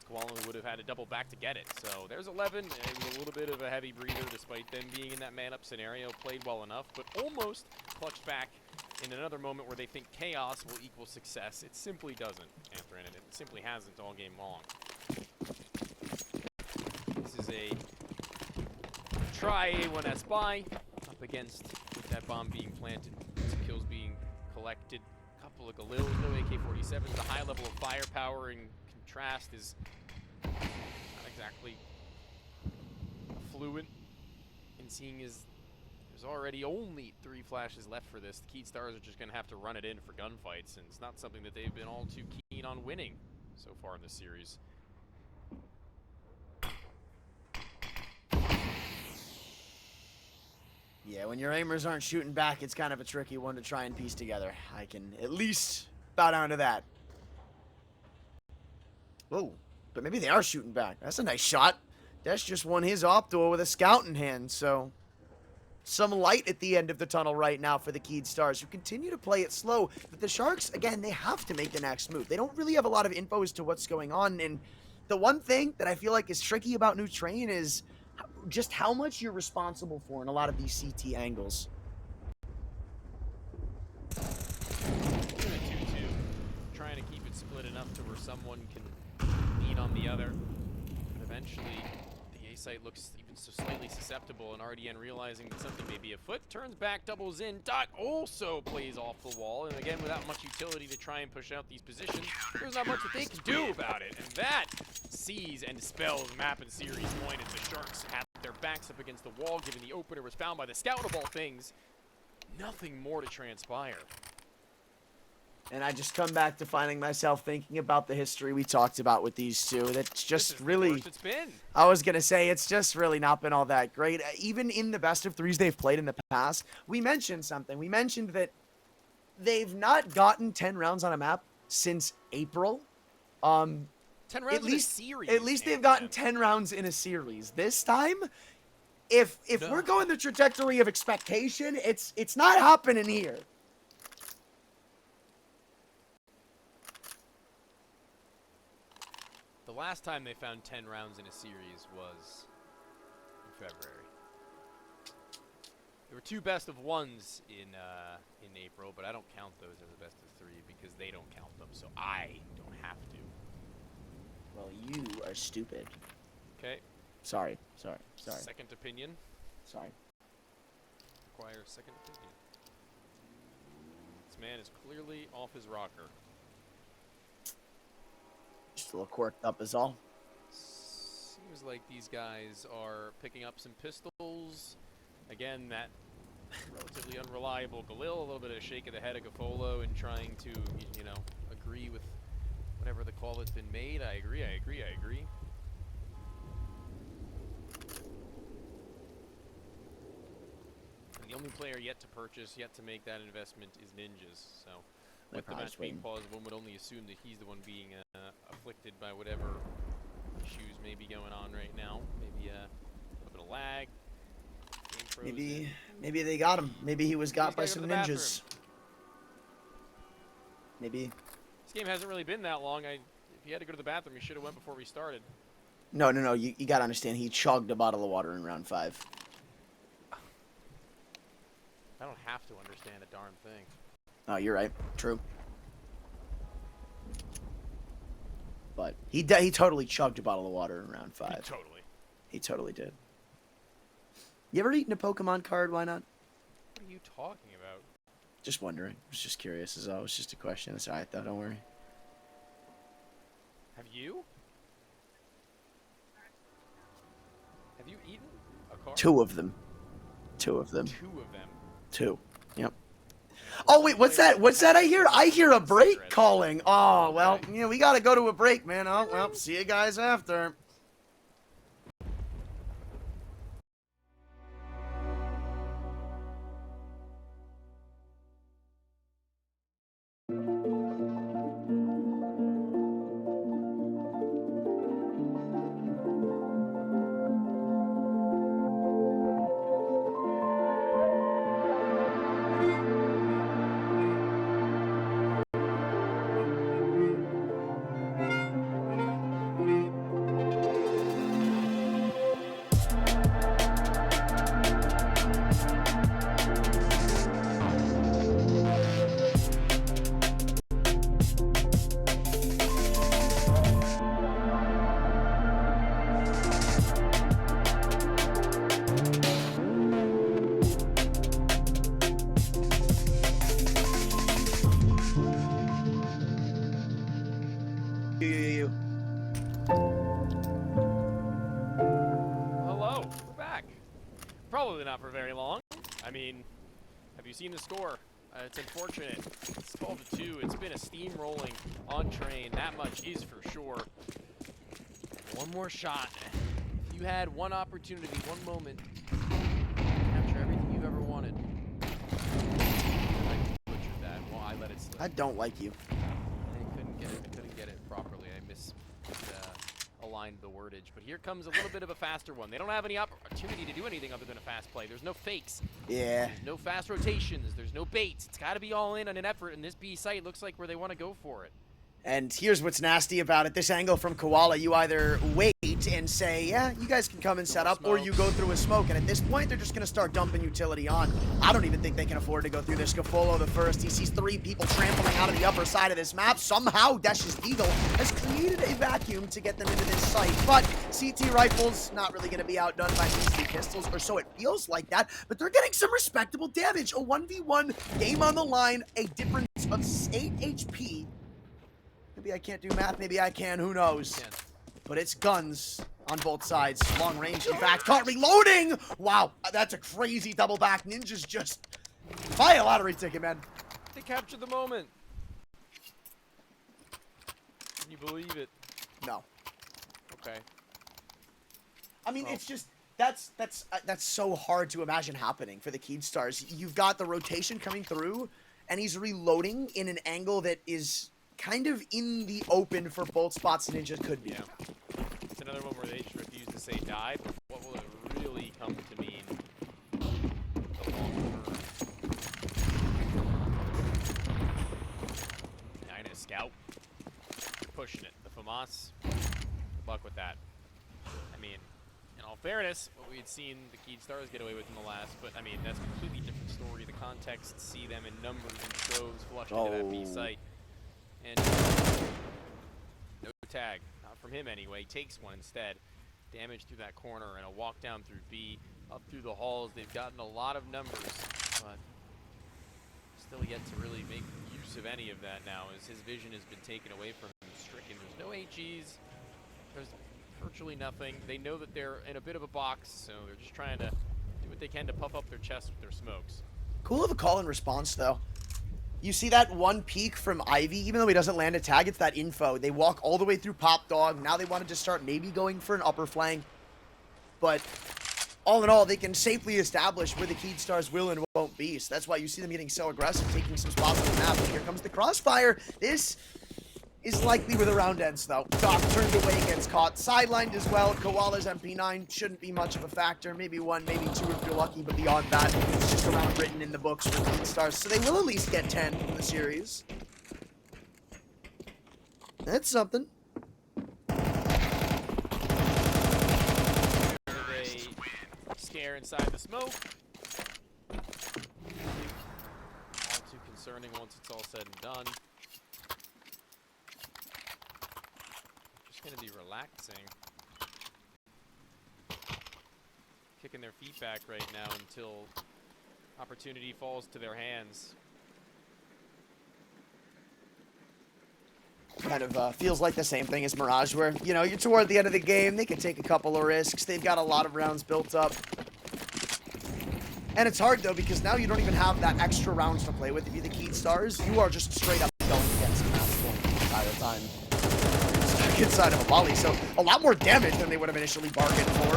Koala would have had to double back to get it. So there's 11. It was a little bit of a heavy breather despite them being in that man-up scenario. Played well enough, but almost clutched back in another moment where they think chaos will equal success. It simply doesn't, Anthony, and it simply hasn't all game long. This is a try A1 spy up against with that bomb being planted, some kills being collected, a couple of Galils, no AK-47s. The high level of firepower in contrast is not exactly fluent in seeing as there's already only 3 flashes left for this. The Keed Stars are just going to have to run it in for gunfights, and it's not something that they've been all too keen on winning so far in this series. Yeah, when your aimers aren't shooting back, it's kind of a tricky one to try and piece together. I can at least bow down to that. Whoa, but maybe they are shooting back. That's a nice shot. Desh just won his op door with a scout in hand, so some light at the end of the tunnel right now for the Keed Stars, who continue to play it slow. But the Sharks, again, they have to make the next move. They don't really have a lot of info as to what's going on, and the one thing that I feel like is tricky about New Train is just how much you're responsible for in a lot of these CT angles. 2-2, trying to keep it split enough to where someone can lean on the other. But eventually, the A site looks even so slightly susceptible, and RDN realizing that something may be afoot, turns back, doubles in. Dot also plays off the wall, and again, without much utility to try and push out these positions, there's not much that they can do about it. And that sees and dispels map and series point as the Sharks have their backs up against the wall, given the opener was found by the scout of all things. Nothing more to transpire. And I just come back to finding myself thinking about the history we talked about with these two. That's just really... The worst it's been. I was going to say, it's just really not been all that great. Even in the best of threes they've played in the past, we mentioned something. We mentioned that they've not gotten 10 rounds on a map since April. 10 rounds in a series. At least they've gotten 10 rounds in a series. This time, if we're going the trajectory of expectation, it's not happening here. The last time they found 10 rounds in a series was in February. There were 2 best of 1s in April, but I don't count those as a best of 3 because they don't count them, so I don't have to. Well, you are stupid. Okay. Sorry. Second opinion. Sorry. Requires second opinion. This man is clearly off his rocker. Just a little quirked up is all. Seems like these guys are picking up some pistols. Again, that relatively unreliable Galil, a little bit of a shake of the head of Gafolo and trying to, you know, agree with whatever the call has been made. I agree. And the only player yet to purchase, yet to make that investment is Ninjas. So, with the match being paused, one would only assume that he's the one being afflicted by whatever issues may be going on right now. Maybe a little bit of lag. Maybe they got him. Maybe he was got by some ninjas. Maybe. This game hasn't really been that long. If he had to go to the bathroom, he should have went before we started. No. You gotta understand. He chugged a bottle of water in round 5. I don't have to understand a darn thing. Oh, you're right. True. But he totally chugged a bottle of water in round 5. He totally did. You ever eaten a Pokemon card? Why not? What are you talking about? Just wondering. I was just curious. As always, just a question. That's all right, though. Don't worry. Have you? Have you eaten a card? 2 of them. 2 of them. 2. Yep. Oh wait, what's that? What's that I hear? I hear a break calling. Oh well, you know, we gotta go to a break, man. Oh well, see you guys after. Hello, we're back. Probably not for very long. I mean, have you seen the score? It's unfortunate. It's 12-2. It's been a steamrolling on train. That much is for sure. One more shot. If you had one opportunity, one moment, to capture everything you've ever wanted. I butchered that. Well, I let it slip. I don't like you. I couldn't get it properly. I aligned the wordage. But here comes a little bit of a faster one. They don't have any opportunity to do anything other than a fast play. There's no fakes. Yeah. There's no fast rotations. There's no baits. It's got to be all in on an effort, and this B site looks like where they want to go for it. And here's what's nasty about it. This angle from Koala, you either wait and say, yeah, you guys can come and set up, or you go through a smoke. And at this point, they're just going to start dumping utility on. I don't even think they can afford to go through this. Gafolo the first. He sees 3 people trampling out of the upper side of this map. Somehow, Desh's Eagle has created a vacuum to get them into this site. But CT rifles, not really going to be outdone by CT pistols, or so it feels like that. But they're getting some respectable damage. A 1v1 game on the line, a difference of 8 HP. Maybe I can't do math, maybe I can, who knows? But it's guns on both sides. Long range, in fact. Caught reloading! Wow, that's a crazy double back. Ninja's just... Buy a lottery ticket, man. They captured the moment. Can you believe it? No. Okay. I mean, it's just... That's so hard to imagine happening for the Keedstars. You've got the rotation coming through, and he's reloading in an angle that is... kind of in the open for both spots Ninja could be. Yeah. It's another one where they just refuse to say die, but what will it really come to mean? The long term. Nine and a scout. You're pushing it. The FAMAS luck with that. I mean, in all fairness, what we had seen the Keed Stars get away with in the last, but I mean, that's a completely different story. The context, see them in numbers and droves flushed into that B site. And no tag, not from him anyway, takes one instead. Damage through that corner and a walk down through B, up through the halls. They've gotten a lot of numbers, but still yet to really make use of any of that now, as his vision has been taken away from him, stricken. There's no HEs, there's virtually nothing. They know that they're in a bit of a box, so they're just trying to do what they can to puff up their chest with their smokes. Cool of a call and response, though. You see that one peek from Ivy, even though he doesn't land a tag, it's that info. They walk all the way through Pop Dog. Now they wanted to start maybe going for an upper flank. But all in all, they can safely establish where the Keed Stars will and won't be. So that's why you see them getting so aggressive, taking some spots on the map. But here comes the crossfire. This is likely where the round ends, though. Doc turned away, gets caught. Sidelined as well. Koala's MP9 shouldn't be much of a factor. Maybe one, maybe two if you're lucky, but beyond that, it's just a round written in the books for Keed Stars. So they will at least get 10 in the series. That's something. They scare inside the smoke. All too concerning once it's all said and done. Just gonna be relaxing. Kicking their feet back right now until opportunity falls to their hands. Kind of feels like the same thing as Mirage, where, you know, you're toward the end of the game, they can take a couple of risks. They've got a lot of rounds built up. And it's hard, though, because now you don't even have that extra rounds to play with. If you're the Keed Stars, you are just straight up going against the match point the entire time. Stuck inside of a volley, so a lot more damage than they would have initially bargained for.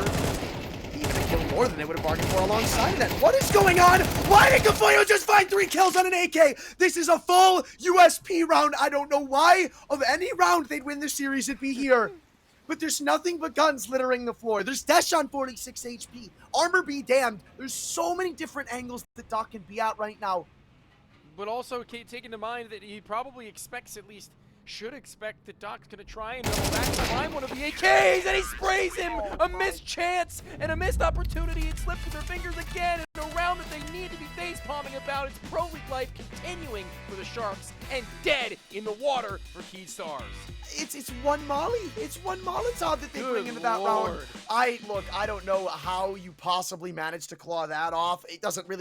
Even a kill more than they would have bargained for alongside that. What is going on? Why did Kafoyo just find 3 kills on an AK? This is a full USP round. I don't know why of any round they'd win the series, it'd be here. But there's nothing but guns littering the floor. There's Desh on 46 HP. Armor be damned. There's so many different angles that Doc can be at right now. But also take into mind that he probably expects, at least should expect, that Doc's going to try and double back to find one of the AKs, and he sprays him! A missed chance and a missed opportunity. It slipped through their fingers again in a round that they need to be face-palming about. It's Pro League life continuing for the Sharks, and dead in the water for Keed Stars. It's one Molly. It's one Molotov that they bring into that round. Lord. I don't know how you possibly managed to claw that off. It doesn't really